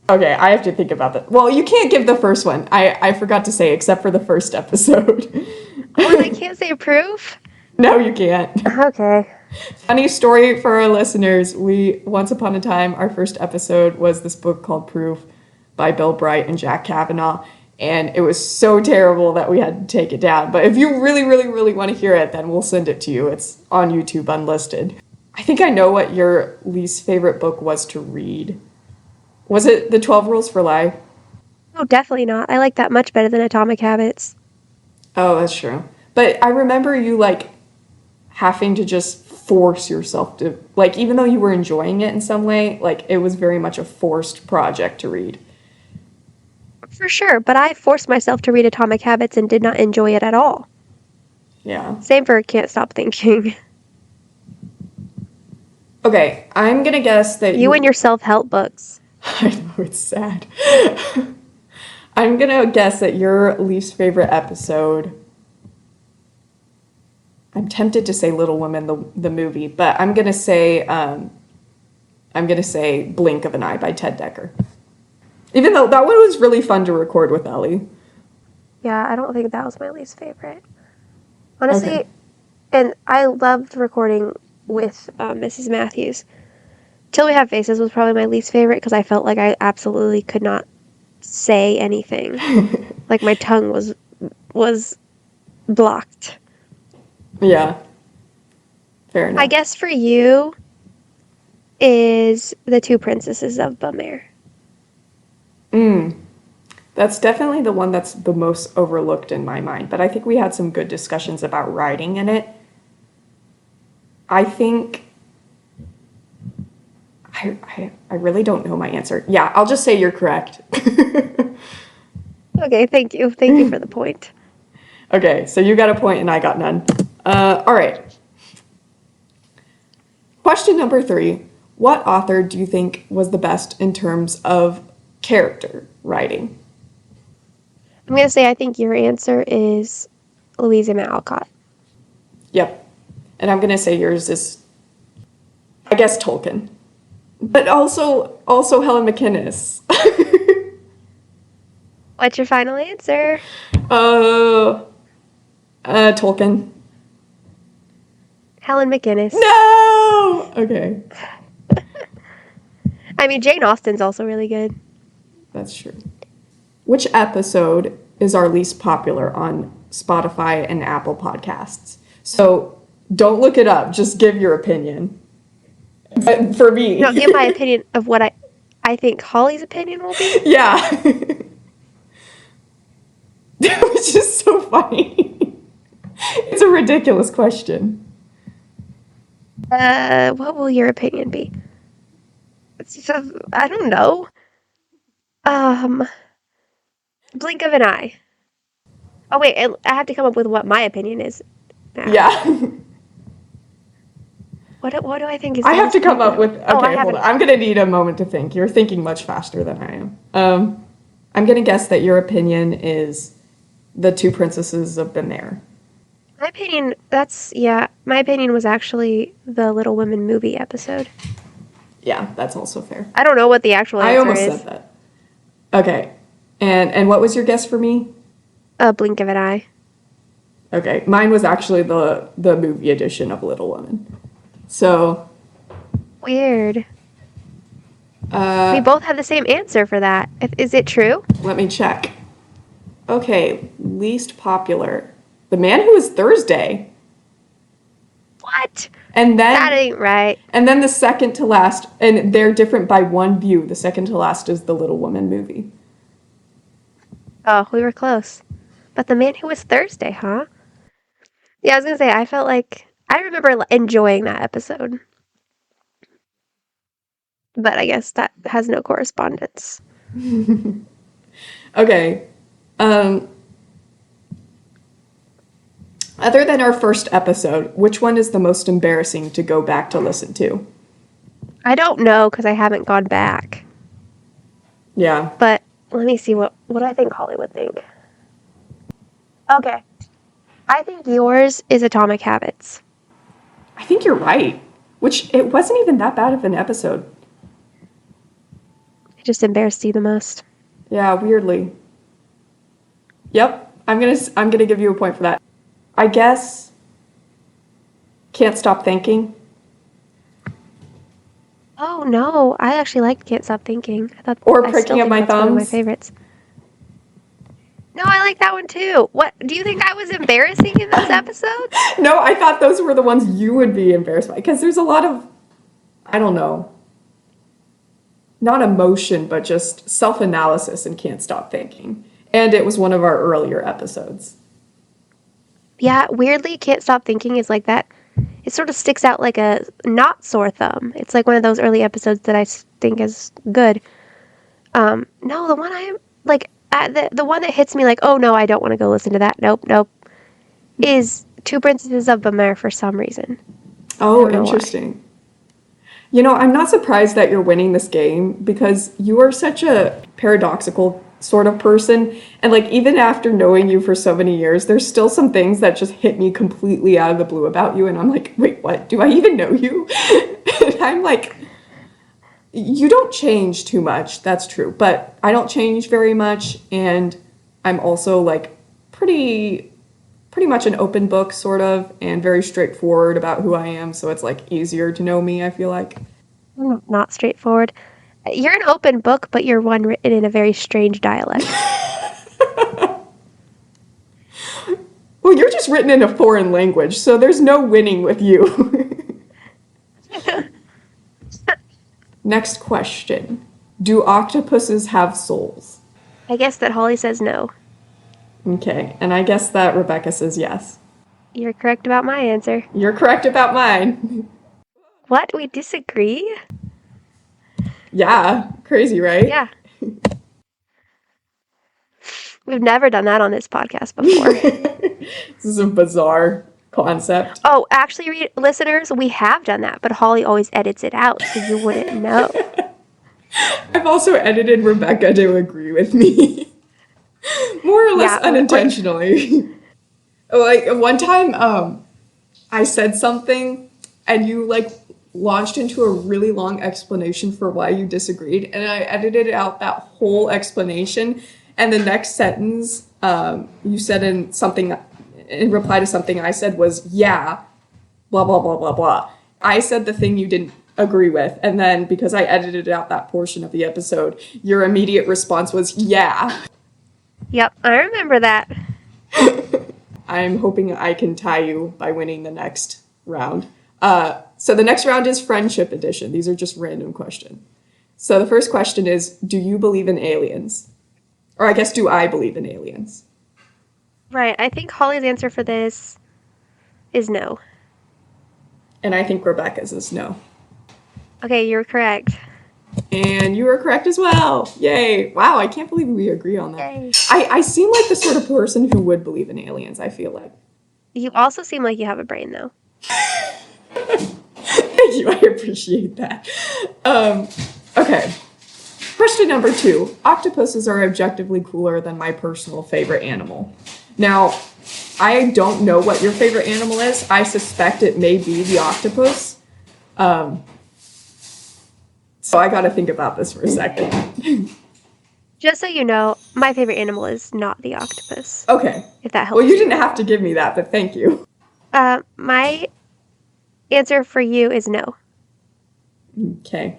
Okay, I have to think about that. Well, you can't give the first one. I forgot to say, except for the first episode. What, I can't say proof? No, you can't. Okay. Funny story for our listeners. Once upon a time, our first episode was this book called Proof by Bill Bright and Jack Kavanaugh. And it was so terrible that we had to take it down. But if you really, really, really want to hear it, then we'll send it to you. It's on YouTube unlisted. I think I know what your least favorite book was to read. Was it The 12 Rules for Life? Oh, definitely not. I like that much better than Atomic Habits. Oh, that's true. But I remember you, like, having to just force yourself to, like, even though you were enjoying it in some way, like, it was very much a forced project to read. For sure, but I forced myself to read Atomic Habits and did not enjoy it at all. Yeah. Same for Can't Stop Thinking. Okay, I'm gonna guess that You and your self-help books. I know, it's sad. I'm gonna guess that your least favorite episode, I'm tempted to say Little Women, the movie, but I'm gonna say Blink of an Eye by Ted Dekker. Even though that one was really fun to record with Ellie. Yeah, I don't think that was my least favorite. Honestly, Okay. and I loved recording with Mrs. Matthews. Till We Have Faces was probably my least favorite because I felt like I absolutely could not say anything. Like my tongue was blocked. Yeah. Fair enough. I guess for you is The Two Princesses of Bel-Air. That's definitely the one that's the most overlooked in my mind, but I think we had some good discussions about writing in it. I think I really don't know my answer. Yeah, I'll just say you're correct. Okay, thank you. Thank you for the point. Okay, so you got a point and I got none. All right. Question number 3. What author do you think was the best in terms of character writing? I'm going to say I think your answer is Louise M. Alcott. Yep. And I'm going to say yours is, I guess, Tolkien. But also Helen McInnes. What's your final answer? Tolkien. Helen McInnes. No! Okay. I mean, Jane Austen's also really good. That's true. Which episode is our least popular on Spotify and Apple Podcasts? So don't look it up. Just give your opinion. But for me. No, give my opinion of what I think Holly's opinion will be. Yeah. Which is so funny. It's a ridiculous question. What will your opinion be? I don't know. Blink of an eye. Oh wait, I have to come up with what my opinion is now. Yeah. What do I think is? I have to come up with. Okay, I hold haven't. on. I'm gonna need a moment to think. You're thinking much faster than I am. I'm gonna guess that your opinion is The Two Princesses of Bel-Air. My opinion. My opinion was actually the Little Women movie episode. Yeah, that's also fair. I don't know what the actual answer I almost is. said that. Okay, and what was your guess for me? A blink of an eye. Okay, mine was actually the movie edition of Little Women. So. Weird. We both have the same answer for that. Is it true? Let me check. Okay, least popular. The Man Who Was Thursday. What? And then That ain't right. And then the second to last, and they're different by one view. The second to last is the Little Women movie. Oh, we were close. But The Man Who Was Thursday, huh? Yeah, I was gonna say, I felt like I remember enjoying that episode. But I guess that has no correspondence. Okay. Other than our first episode, which one is the most embarrassing to go back to listen to? I don't know because I haven't gone back. Yeah. But let me see what I think Holly would think. Okay. I think yours is Atomic Habits. I think you're right. Which, it wasn't even that bad of an episode. It just embarrassed you the most. Yeah, weirdly. Yep, I'm gonna give you a point for that. I guess Can't Stop Thinking. Oh no, I actually liked Can't Stop Thinking. Or I Pricking still Up think My that's one of my Thumbs. favorites. No, I like that one too. What do you think I was embarrassing in those episodes? No, I thought those were the ones you would be embarrassed by because there's a lot of, I don't know, not emotion, but just self-analysis and Can't Stop Thinking. And it was one of our earlier episodes. Yeah, weirdly, Can't Stop Thinking is like that. It sort of sticks out like a not sore thumb. It's like one of those early episodes that I think is good. No, the one I'm like, the one that hits me like, oh no, I don't want to go listen to that. Nope, is Two Princesses of Bel-Air for some reason. Oh, don't know why. interesting. You know, I'm not surprised that you're winning this game because you are such a paradoxical sort of person. And like, even after knowing you for so many years, there's still some things that just hit me completely out of the blue about you. And I'm like, wait, what? Do I even know you? And I'm like, you don't change too much. That's true. But I don't change very much. And I'm also like pretty much an open book, sort of, and very straightforward about who I am. So it's like easier to know me, I feel like. Not straightforward. You're an open book, but you're one written in a very strange dialect. Well, you're just written in a foreign language, so there's no winning with you. Next question. Do octopuses have souls? I guess that Holly says no. Okay, and I guess that Rebecca says yes. You're correct about my answer. You're correct about mine. What? We disagree? Yeah, crazy, right? Yeah. We've never done that on this podcast before. This is a bizarre concept. Oh, actually, listeners, we have done that, but Holly always edits it out, so you wouldn't know. I've also edited Rebecca to agree with me. More or less Yeah, unintentionally. Like one time, I said something and you like launched into a really long explanation for why you disagreed, and I edited out that whole explanation, and the next sentence you said in reply to something I said was, yeah, blah, blah, blah, blah, blah. I said the thing you didn't agree with, and then because I edited out that portion of the episode, your immediate response was, yeah. Yep, I remember that. I'm hoping I can tie you by winning the next round. So the next round is Friendship Edition. These are just random questions. So the first question is, do you believe in aliens? Or I guess, do I believe in aliens? Right, I think Holly's answer for this is no. And I think Rebecca's is no. Okay, you're correct. And you were correct as well. Yay. Wow, I can't believe we agree on that. Yay. I seem like the sort of person who would believe in aliens, I feel like. You also seem like you have a brain, though. Thank you, I appreciate that. Okay. Question number 2. Octopuses are objectively cooler than my personal favorite animal. Now, I don't know what your favorite animal is. I suspect it may be the octopus. So I gotta think about this for a second. Just so you know, my favorite animal is not the octopus. Okay. If that helps. Well, you didn't have to give me that, but thank you. My answer for you is no. Okay.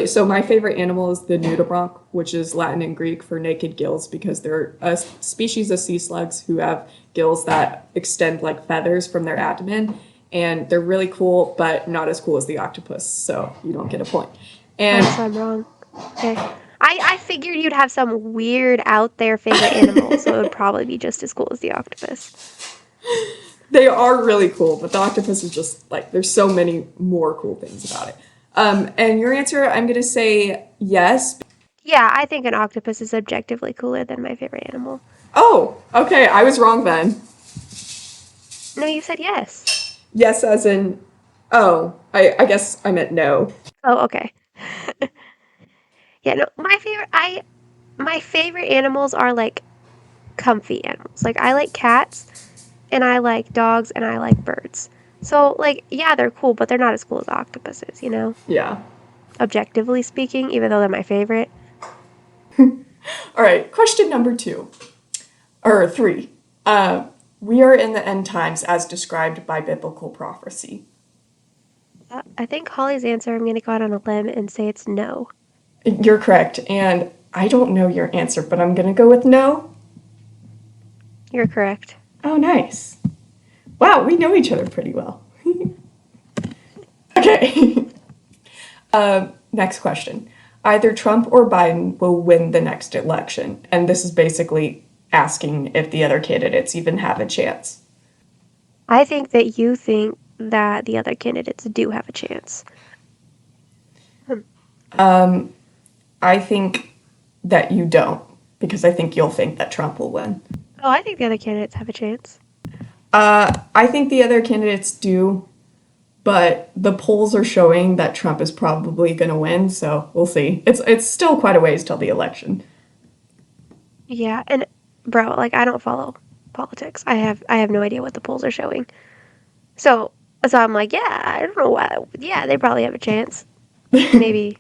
So my favorite animal is the nudibranch, which is Latin and Greek for naked gills, because they're a species of sea slugs who have gills that extend like feathers from their abdomen. And they're really cool, but not as cool as the octopus, so you don't get a point. And So I'm wrong. Okay. I figured you'd have some weird out there favorite animal, so it would probably be just as cool as the octopus. they are really cool, but the octopus is just like, there's so many more cool things about it. And your answer, I'm going to say yes. Yeah, I think an octopus is objectively cooler than my favorite animal. Oh, okay, I was wrong then. No, you said yes. Yes, as in, oh, I guess I meant no. Oh, okay. Yeah, no, my favorite animals are like comfy animals. Like I like cats and I like dogs and I like birds. So like yeah, they're cool, but they're not as cool as octopuses, you know? Yeah. Objectively speaking, even though they're my favorite. All right, question number 2, or 3. Uh, we are in the end times as described by biblical prophecy. I think Holly's answer, I'm going to go out on a limb and say it's no. You're correct, and I don't know your answer, but I'm gonna go with no. You're correct. Oh, nice. Wow, we know each other pretty well. Okay. Next question. Either Trump or Biden will win the next election, and this is basically asking if the other candidates even have a chance. I think that you think that the other candidates do have a chance. I think that you don't, because I think you'll think that Trump will win. Oh, I think the other candidates have a chance. I think the other candidates do, but the polls are showing that Trump is probably going to win, so we'll see. It's still quite a ways till the election. Yeah, and bro, like I don't follow politics. I have no idea what the polls are showing. So I'm like, yeah, I don't know why. Yeah, they probably have a chance. Maybe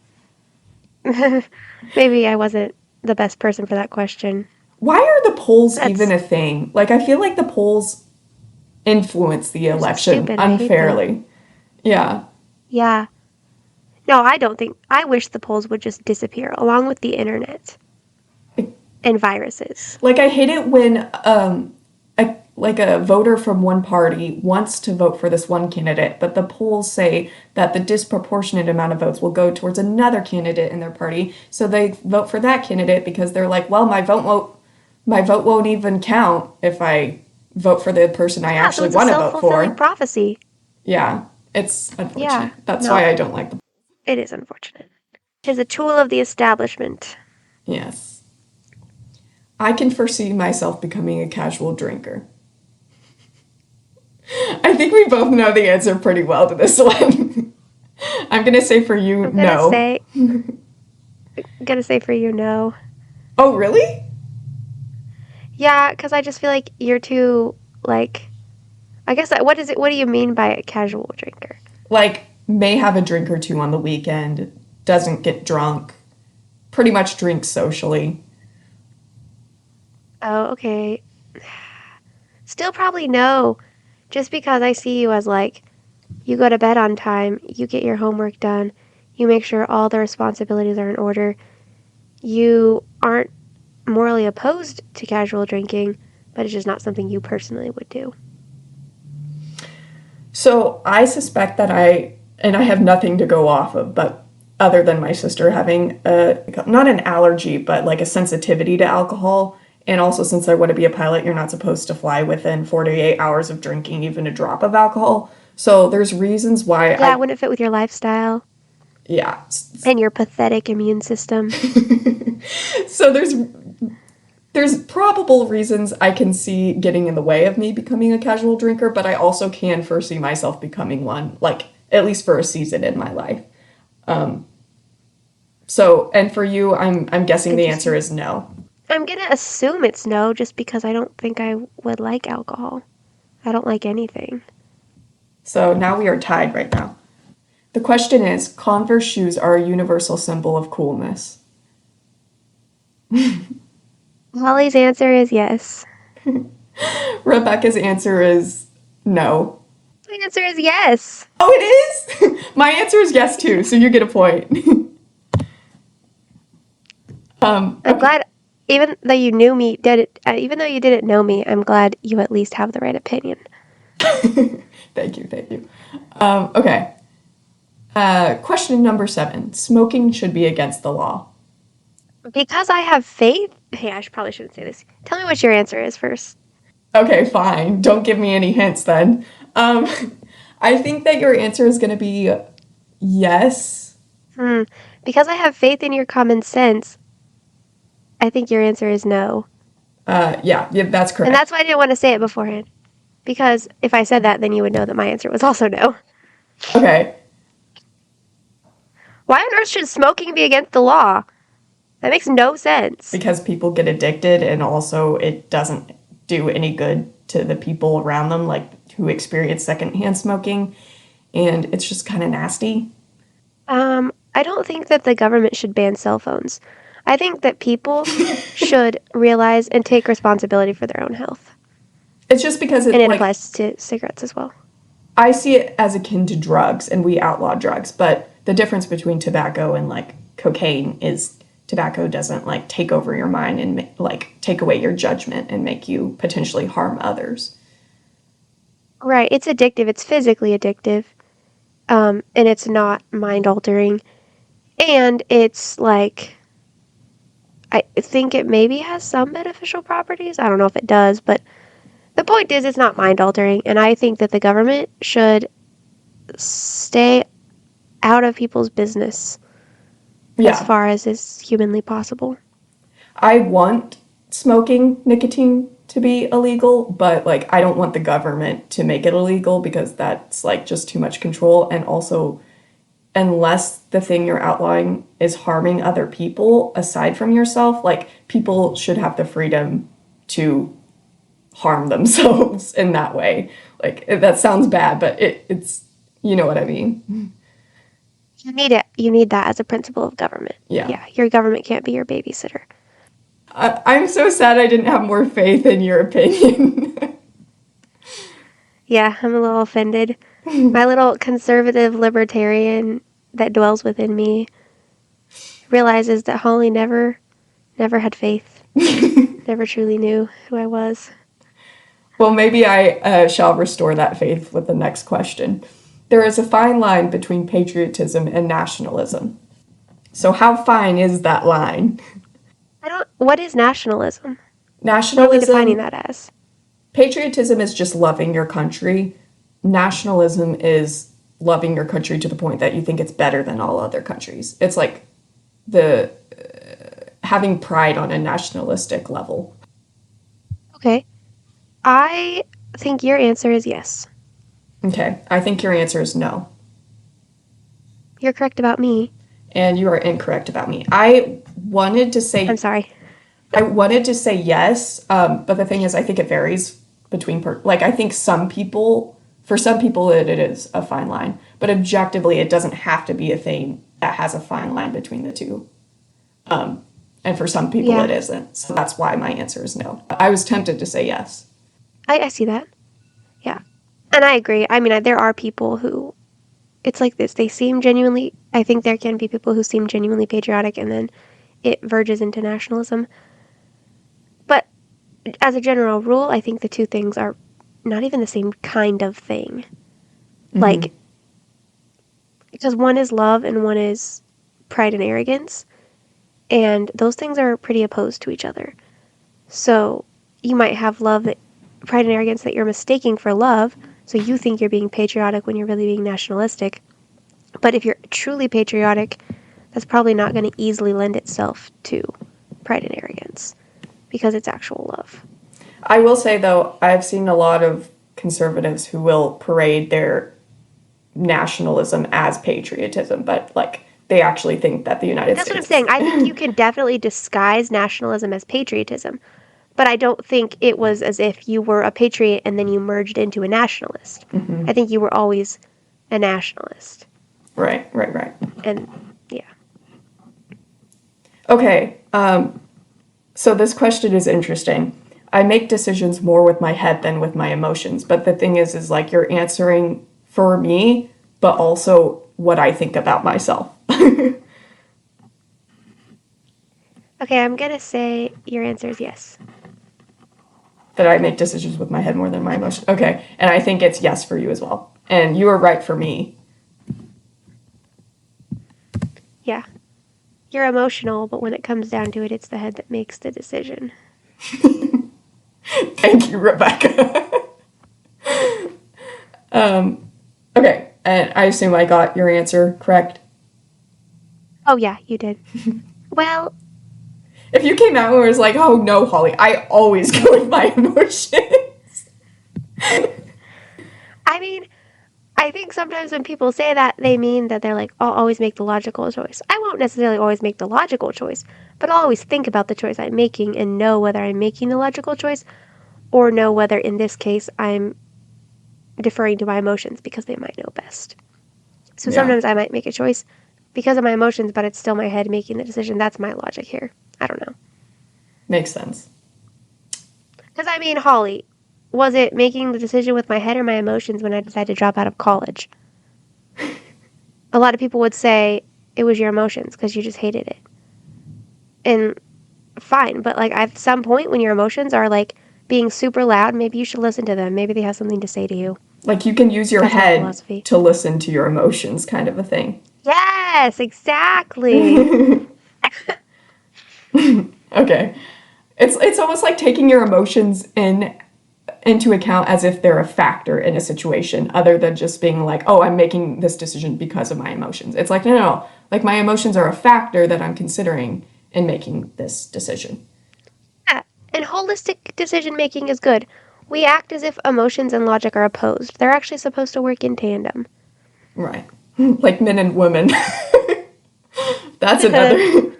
maybe I wasn't the best person for that question. Why are the polls even That's a thing? Like, I feel like the polls influence the they're so election stupid. I hate them. unfairly. Yeah. Yeah. No, I don't think. I wish the polls would just disappear along with the internet and viruses. Like, I hate it when a voter from one party wants to vote for this one candidate, but the polls say that the disproportionate amount of votes will go towards another candidate in their party, so they vote for that candidate because they're like, well, my vote won't even count if I vote for the person I Yeah, so actually it's a want to vote self-fulfilling for. prophecy. Yeah, it's Yeah. unfortunate. That's No, why I don't like the. it is unfortunate. It is a tool of the establishment. Yes. I can foresee myself becoming a casual drinker. I think we both know the answer pretty well to this one. I'm gonna say for you, I'm gonna no. say, for you, no. Oh, really? Yeah, because I just feel like you're too like. I guess what is it? What do you mean by a casual drinker? Like, may have a drink or two on the weekend, doesn't get drunk, pretty much drinks socially. Oh, okay. Still probably no. Just because I see you as like, you go to bed on time, you get your homework done, you make sure all the responsibilities are in order, you aren't morally opposed to casual drinking, but it's just not something you personally would do. So I suspect that and I have nothing to go off of, but other than my sister having not an allergy, but like a sensitivity to alcohol. And also, since I want to be a pilot, you're not supposed to fly within 48 hours of drinking even a drop of alcohol. So there's reasons why Yeah, it wouldn't fit with your lifestyle yeah. and your pathetic immune system. So there's probable reasons I can see getting in the way of me becoming a casual drinker, but I also can foresee myself becoming one, like at least for a season in my life. So, and for you, I'm guessing the answer Interesting. is no. I'm gonna assume it's no, just because I don't think I would like alcohol. I don't like anything. So now we are tied right now. The question is, Converse shoes are a universal symbol of coolness. Holly's answer is yes. Rebecca's answer is no. My answer is yes. Oh, it is? My answer is yes too, so you get a point. I'm Okay. glad, even though you knew me, even though you didn't know me, I'm glad you at least have the right opinion. Thank you, thank you. Okay. Question number 7. Smoking should be against the law. Because I have faith. Hey, probably shouldn't say this. Tell me what your answer is first. Okay, fine. Don't give me any hints then. Um, I think that your answer is going to be yes. Because I have faith in your common sense, I think your answer is no. Yeah, that's And correct. that's why I didn't want to say it beforehand. Because if I said that, then you would know that my answer was also no. Okay. Why on earth should smoking be against the law? That makes no sense. Because people get addicted, and also it doesn't do any good to the people around them, like who experience secondhand smoking, and it's just kind of nasty. I don't think that the government should ban cell phones. I think that people should realize and take responsibility for their own health. It's just because And it applies to cigarettes as well. I see it as akin to drugs, and we outlaw drugs, but the difference between tobacco and like cocaine is tobacco doesn't like take over your mind and like take away your judgment and make you potentially harm others. Right, it's addictive. It's physically addictive. And it's not mind altering. And it's like, I think it maybe has some beneficial properties. I don't know if it does, but the point is it's not mind altering. And I think that the government should stay out of people's business as far as is humanly possible. I want smoking nicotine to be illegal, but like I don't want the government to make it illegal because that's like just too much control. And also, unless the thing you're outlawing is harming other people aside from yourself, like people should have the freedom to harm themselves in that way. Like that sounds bad, but it's you know what I mean. You need it. You need that as a principle of government. Yeah. Your government can't be your babysitter. I'm so sad I didn't have more faith in your opinion. Yeah, I'm a little offended. My little conservative libertarian that dwells within me realizes that Holly never had faith. Never truly knew who I was. Well, maybe I shall restore that faith with the next question. There is a fine line between patriotism and nationalism. So how fine is that line? What is nationalism? Nationalism. What are we defining that as? Patriotism is just loving your country. Nationalism is loving your country to the point that you think it's better than all other countries. It's like the having pride on a nationalistic level. Okay. I think your answer is yes. Okay. I think your answer is no. You're correct about me. And you are incorrect about me. I wanted to say... I'm sorry. I wanted to say yes, but the thing is, I think it varies between... like, I think for some people, it is a fine line. But objectively, it doesn't have to be a thing that has a fine line between the two. And for some people, it isn't. So that's why my answer is no. I was tempted to say yes. I see that. Yeah. And I agree. I mean, there are people who... It's like this. They seem genuinely... I think there can be people who seem genuinely patriotic, and then it verges into nationalism. But as a general rule, I think the two things are not even the same kind of thing. Mm-hmm. Like, because one is love and one is pride and arrogance. And those things are pretty opposed to each other. So you might have pride and arrogance that you're mistaking for love. So you think you're being patriotic when you're really being nationalistic. But if you're truly patriotic, that's probably not going to easily lend itself to pride and arrogance because it's actual love. I will say, though, I've seen a lot of conservatives who will parade their nationalism as patriotism, but like they actually think that the United States... That's what I'm saying. I think you can definitely disguise nationalism as patriotism, but I don't think it was as if you were a patriot and then you merged into a nationalist. Mm-hmm. I think you were always a nationalist. Right. And, yeah. Okay, so this question is interesting. I make decisions more with my head than with my emotions, but the thing is like you're answering for me, but also what I think about myself. Okay, I'm going to say your answer is yes. That I make decisions with my head more than my emotions. Okay, and I think it's yes for you as well. And you were right for me. Yeah. You're emotional, but when it comes down to it, it's the head that makes the decision. Thank you, Rebecca. Okay, and I assume I got your answer correct? Oh, yeah, you did. Well... If you came out and was like, oh, no, Holly, I always go with my emotions. I mean, I think sometimes when people say that, they mean that they're like, I'll always make the logical choice. I won't necessarily always make the logical choice, but I'll always think about the choice I'm making and know whether I'm making the logical choice or know whether, in this case, I'm deferring to my emotions because they might know best. So Yeah. sometimes I might make a choice because of my emotions, but it's still my head making the decision. That's my logic here. I don't know. Makes sense. Because, I mean, Holly, was it making the decision with my head or my emotions when I decided to drop out of college? A lot of people would say it was your emotions because you just hated it. And fine, but like at some point when your emotions are like being super loud, maybe you should listen to them. Maybe they have something to say to you. Like you can use your That's my head philosophy. to listen to your emotions, kind of a thing. Yes, exactly. Okay. It's almost like taking your emotions into account as if they're a factor in a situation other than just being like, oh, I'm making this decision because of my emotions. It's like, no. Like my emotions are a factor that I'm considering in making this decision. Yeah, and holistic decision making is good. We act as if emotions and logic are opposed. They're actually supposed to work in tandem. Right. Like men and women. That's another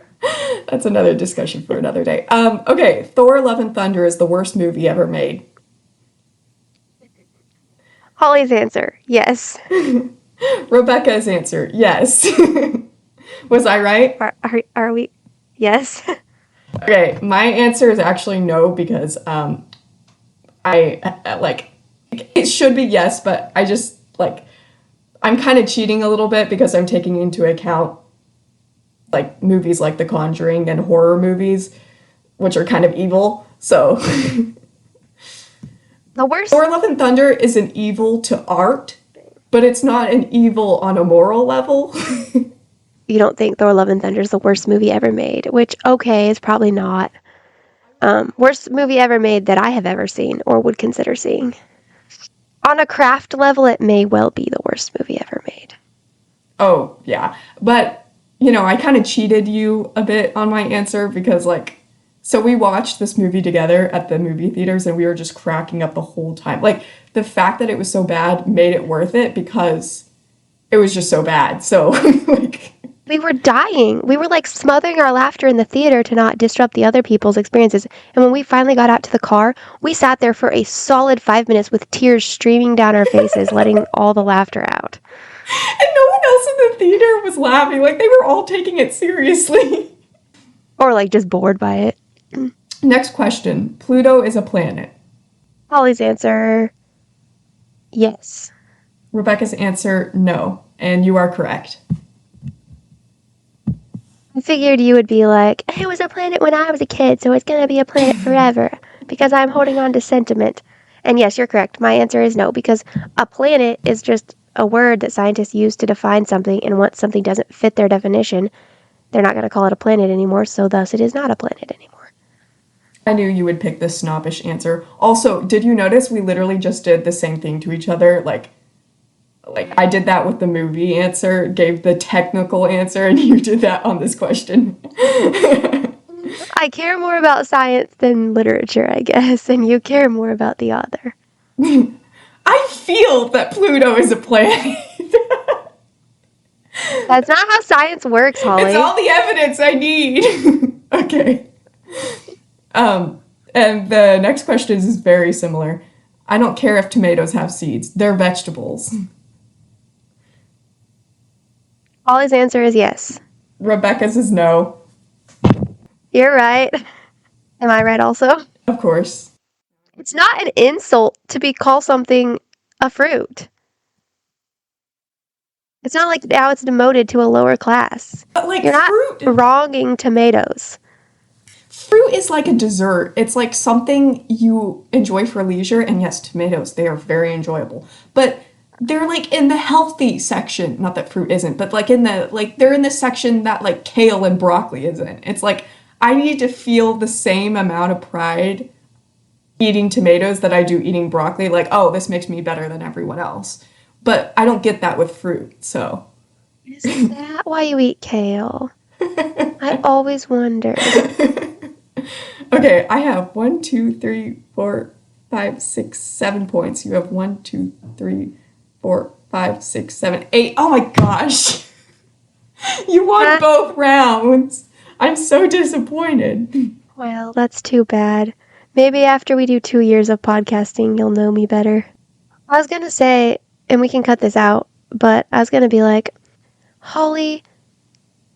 that's another discussion for another day. Okay, Thor Love and Thunder is the worst movie ever made. Holly's answer, yes. Rebecca's answer, yes. Was I right? Are we? Yes. Okay, my answer is actually no because I like it should be yes, but I just like I'm kind of cheating a little bit because I'm taking into account like movies like The Conjuring and horror movies, which are kind of evil. So The worst. Thor Love and Thunder is an evil to art, but it's not an evil on a moral level. You don't think Thor: Love and Thunder is the worst movie ever made? Which, okay, is probably not. Worst movie ever made that I have ever seen or would consider seeing. On a craft level, it may well be the worst movie ever made. Oh, yeah. But, you know, I kind of cheated you a bit on my answer because, like, so we watched this movie together at the movie theaters and we were just cracking up the whole time. Like, the fact that it was so bad made it worth it because it was just so bad. So, like, We were dying. We were like smothering our laughter in the theater to not disrupt the other people's experiences. And when we finally got out to the car, we sat there for a solid 5 minutes with tears streaming down our faces, letting all the laughter out. and no one else in the theater was laughing. Like, they were all taking it seriously. Or like just bored by it. Next question. Pluto is a planet. Holly's answer, yes. Rebecca's answer, no. And you are correct. I figured you would be like, it was a planet when I was a kid, so it's going to be a planet forever because I'm holding on to sentiment. And yes, you're correct. My answer is no, because a planet is just a word that scientists use to define something, and once something doesn't fit their definition, they're not going to call it a planet anymore, so thus it is not a planet anymore. I knew you would pick this snobbish answer. Also, did you notice we literally just did the same thing to each other? Like I did that with the movie answer, gave the technical answer, and you did that on this question. I care more about science than literature, I guess, and you care more about the author. I feel that Pluto is a planet. That's not how science works, Holly. It's all the evidence I need. Okay. And the next question is very similar. I don't care if tomatoes have seeds. They're vegetables. Holly's answer is yes. Rebecca's is no. You're right. Am I right also? Of course. It's not an insult to be call something a fruit. It's not like now it's demoted to a lower class. But like You're not wronging tomatoes. Fruit is like a dessert. It's like something you enjoy for leisure. And yes, tomatoes, they are very enjoyable. But they're like in the healthy section. Not that fruit isn't, but like they're in the section that like kale and broccoli isn't. It's like I need to feel the same amount of pride eating tomatoes that I do eating broccoli. Like, oh, this makes me better than everyone else. But I don't get that with fruit, so. Is that why you eat kale? I always wondered. Okay, I have 1, 2, 3, 4, 5, 6, 7 points. You have 1, 2, 3, 4, 5, 6, 7, 8. Oh my gosh. You won both rounds. I'm so disappointed. Well, that's too bad. Maybe after we do 2 years of podcasting, you'll know me better. I was going to say, and we can cut this out, but I was going to be like, Holly,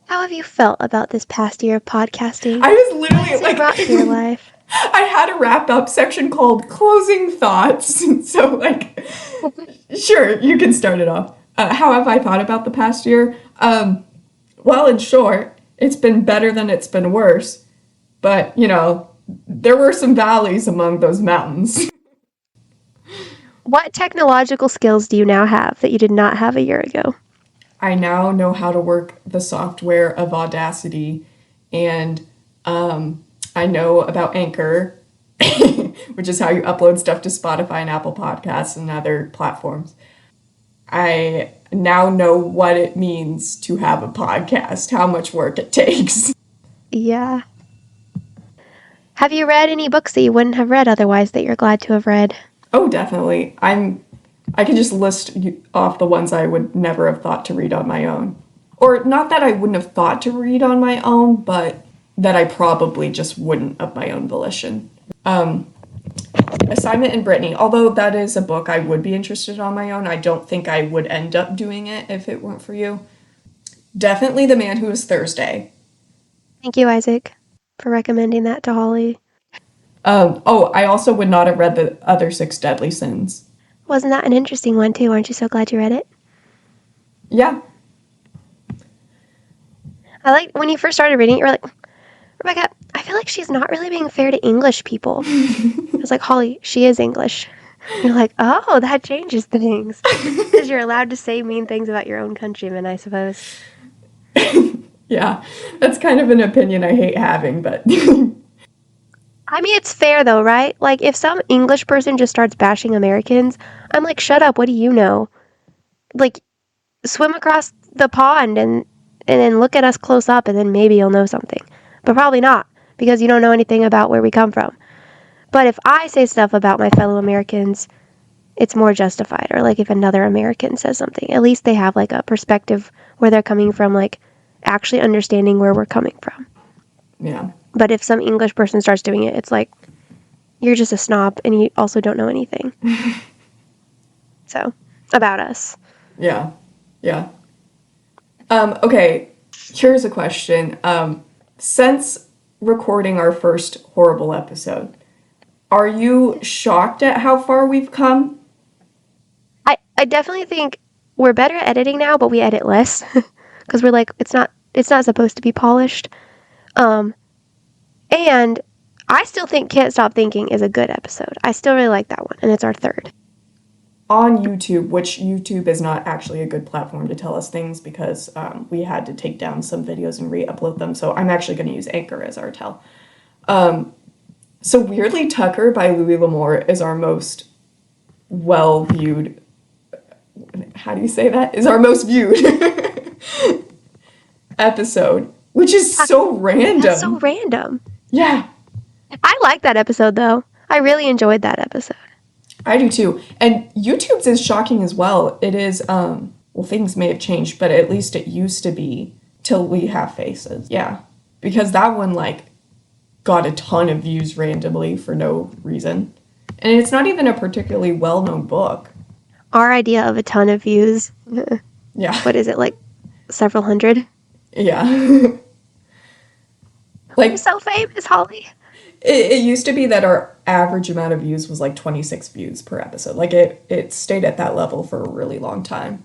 how have you felt about this past year of podcasting? I was literally like, brought to your life? I had a wrap up section called closing thoughts. So, like, sure, you can start it off. How have I thought about the past year? Well, in short, it's been better than it's been worse. But, you know, there were some valleys among those mountains. What technological skills do you now have that you did not have a year ago? I now know how to work the software of Audacity, and I know about Anchor, which is how you upload stuff to Spotify and Apple Podcasts and other platforms. I now know what it means to have a podcast, how much work it takes. Yeah. Have you read any books that you wouldn't have read otherwise that you're glad to have read? Oh, definitely. I can just list off the ones I would never have thought to read on my own. Or not that I wouldn't have thought to read on my own, but that I probably just wouldn't of my own volition. Assignment in Brittany, although that is a book I would be interested in on my own, I don't think I would end up doing it if it weren't for you. Definitely The Man Who Was Thursday. Thank you, Isaac, for recommending that to Holly. I also would not have read The Other Six Deadly Sins. Wasn't that an interesting one, too? Aren't you so glad you read it? Yeah. I like when you first started reading it, you were like, Rebecca, I feel like she's not really being fair to English people. I was like, Holly, she is English. And you're like, oh, that changes things. Because you're allowed to say mean things about your own countrymen, I suppose. Yeah, that's kind of an opinion I hate having, but... I mean, it's fair, though, right? Like, if some English person just starts bashing Americans, I'm like, shut up, what do you know? Like, swim across the pond and then look at us close up, and then maybe you'll know something. But probably not, because you don't know anything about where we come from. But if I say stuff about my fellow Americans, it's more justified. Or, like, if another American says something, at least they have, like, a perspective where they're coming from, like, actually understanding where we're coming from. Yeah. But if some English person starts doing it, it's like, you're just a snob and you also don't know anything. So, about us. Yeah. Yeah. Okay, here's a question. Since recording our first horrible episode, are you shocked at how far we've come? I definitely think we're better at editing now, but we edit less. Because we're like, it's not supposed to be polished. And I still think Can't Stop Thinking is a good episode. I still really like that one, and it's our third. On YouTube, which YouTube is not actually a good platform to tell us things because we had to take down some videos and re-upload them, so I'm actually going to use Anchor as our tell. So Weirdly Tucker by Louis L'Amour is our most well-viewed... How do you say that? Is our most viewed episode, which is so random. That's so random. Yeah. I like that episode, though. I really enjoyed that episode. I do too. And YouTube's is shocking as well. It is, well, things may have changed, but at least it used to be Till We Have Faces. Yeah. Because that one, like, got a ton of views randomly for no reason. And it's not even a particularly well-known book. Our idea of a ton of views. Yeah. What is it, like several hundred? Yeah. Like, We're so famous, Holly. It used to be that our average amount of views was like 26 views per episode. Like it stayed at that level for a really long time.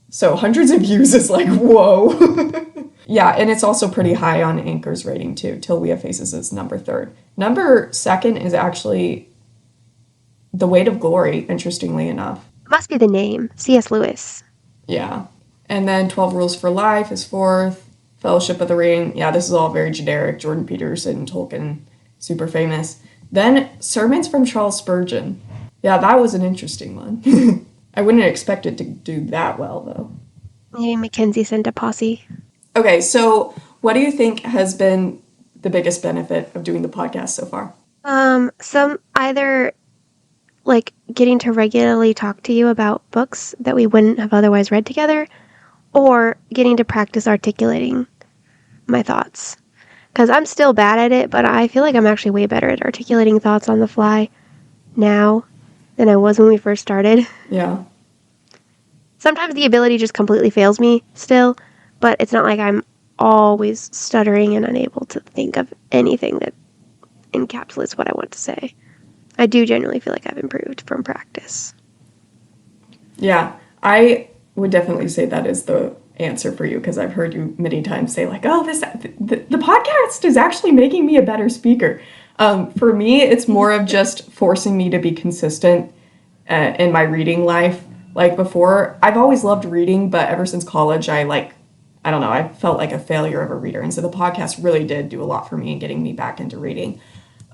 So hundreds of views is like, whoa. Yeah, and it's also pretty high on Anchor's rating too. Till We Have Faces is number 3rd. Number 2nd is actually The Weight of Glory, interestingly enough. Must be the name. C.S. Lewis. Yeah. And then 12 Rules for Life is 4th. Fellowship of the Ring. Yeah, this is all very generic. Jordan Peterson, Tolkien, super famous. Then Sermons from Charles Spurgeon. Yeah, that was an interesting one. I wouldn't expect it to do that well, though. Maybe Mackenzie sent a posse. Okay, so what do you think has been the biggest benefit of doing the podcast so far? Some either like getting to regularly talk to you about books that we wouldn't have otherwise read together, or getting to practice articulating my thoughts. Because I'm still bad at it, but I feel like I'm actually way better at articulating thoughts on the fly now than I was when we first started. Yeah. Sometimes the ability just completely fails me still, but it's not like I'm always stuttering and unable to think of anything that encapsulates what I want to say. I do genuinely feel like I've improved from practice. Yeah, I would definitely say that is the answer for you, because I've heard you many times say like, "Oh, the podcast is actually making me a better speaker." For me, it's more of just forcing me to be consistent in my reading life. Like before, I've always loved reading, but ever since college, I don't know, I felt like a failure of a reader, and so the podcast really did do a lot for me in getting me back into reading.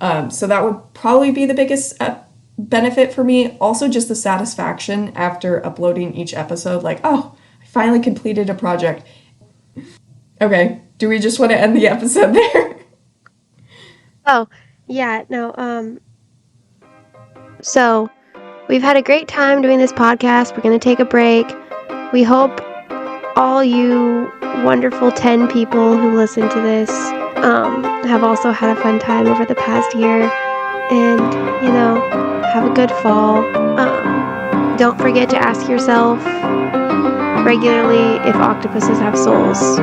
So that would probably be the biggest benefit for me. Also, just the satisfaction after uploading each episode, like, oh, I finally completed a project. Okay, do we just want to end the episode there? Oh, yeah, no, so we've had a great time doing this podcast. We're going to take a break. We hope all you wonderful 10 people who listen to this have also had a fun time over the past year, and, have a good fall. Don't forget to ask yourself regularly if octopuses have souls.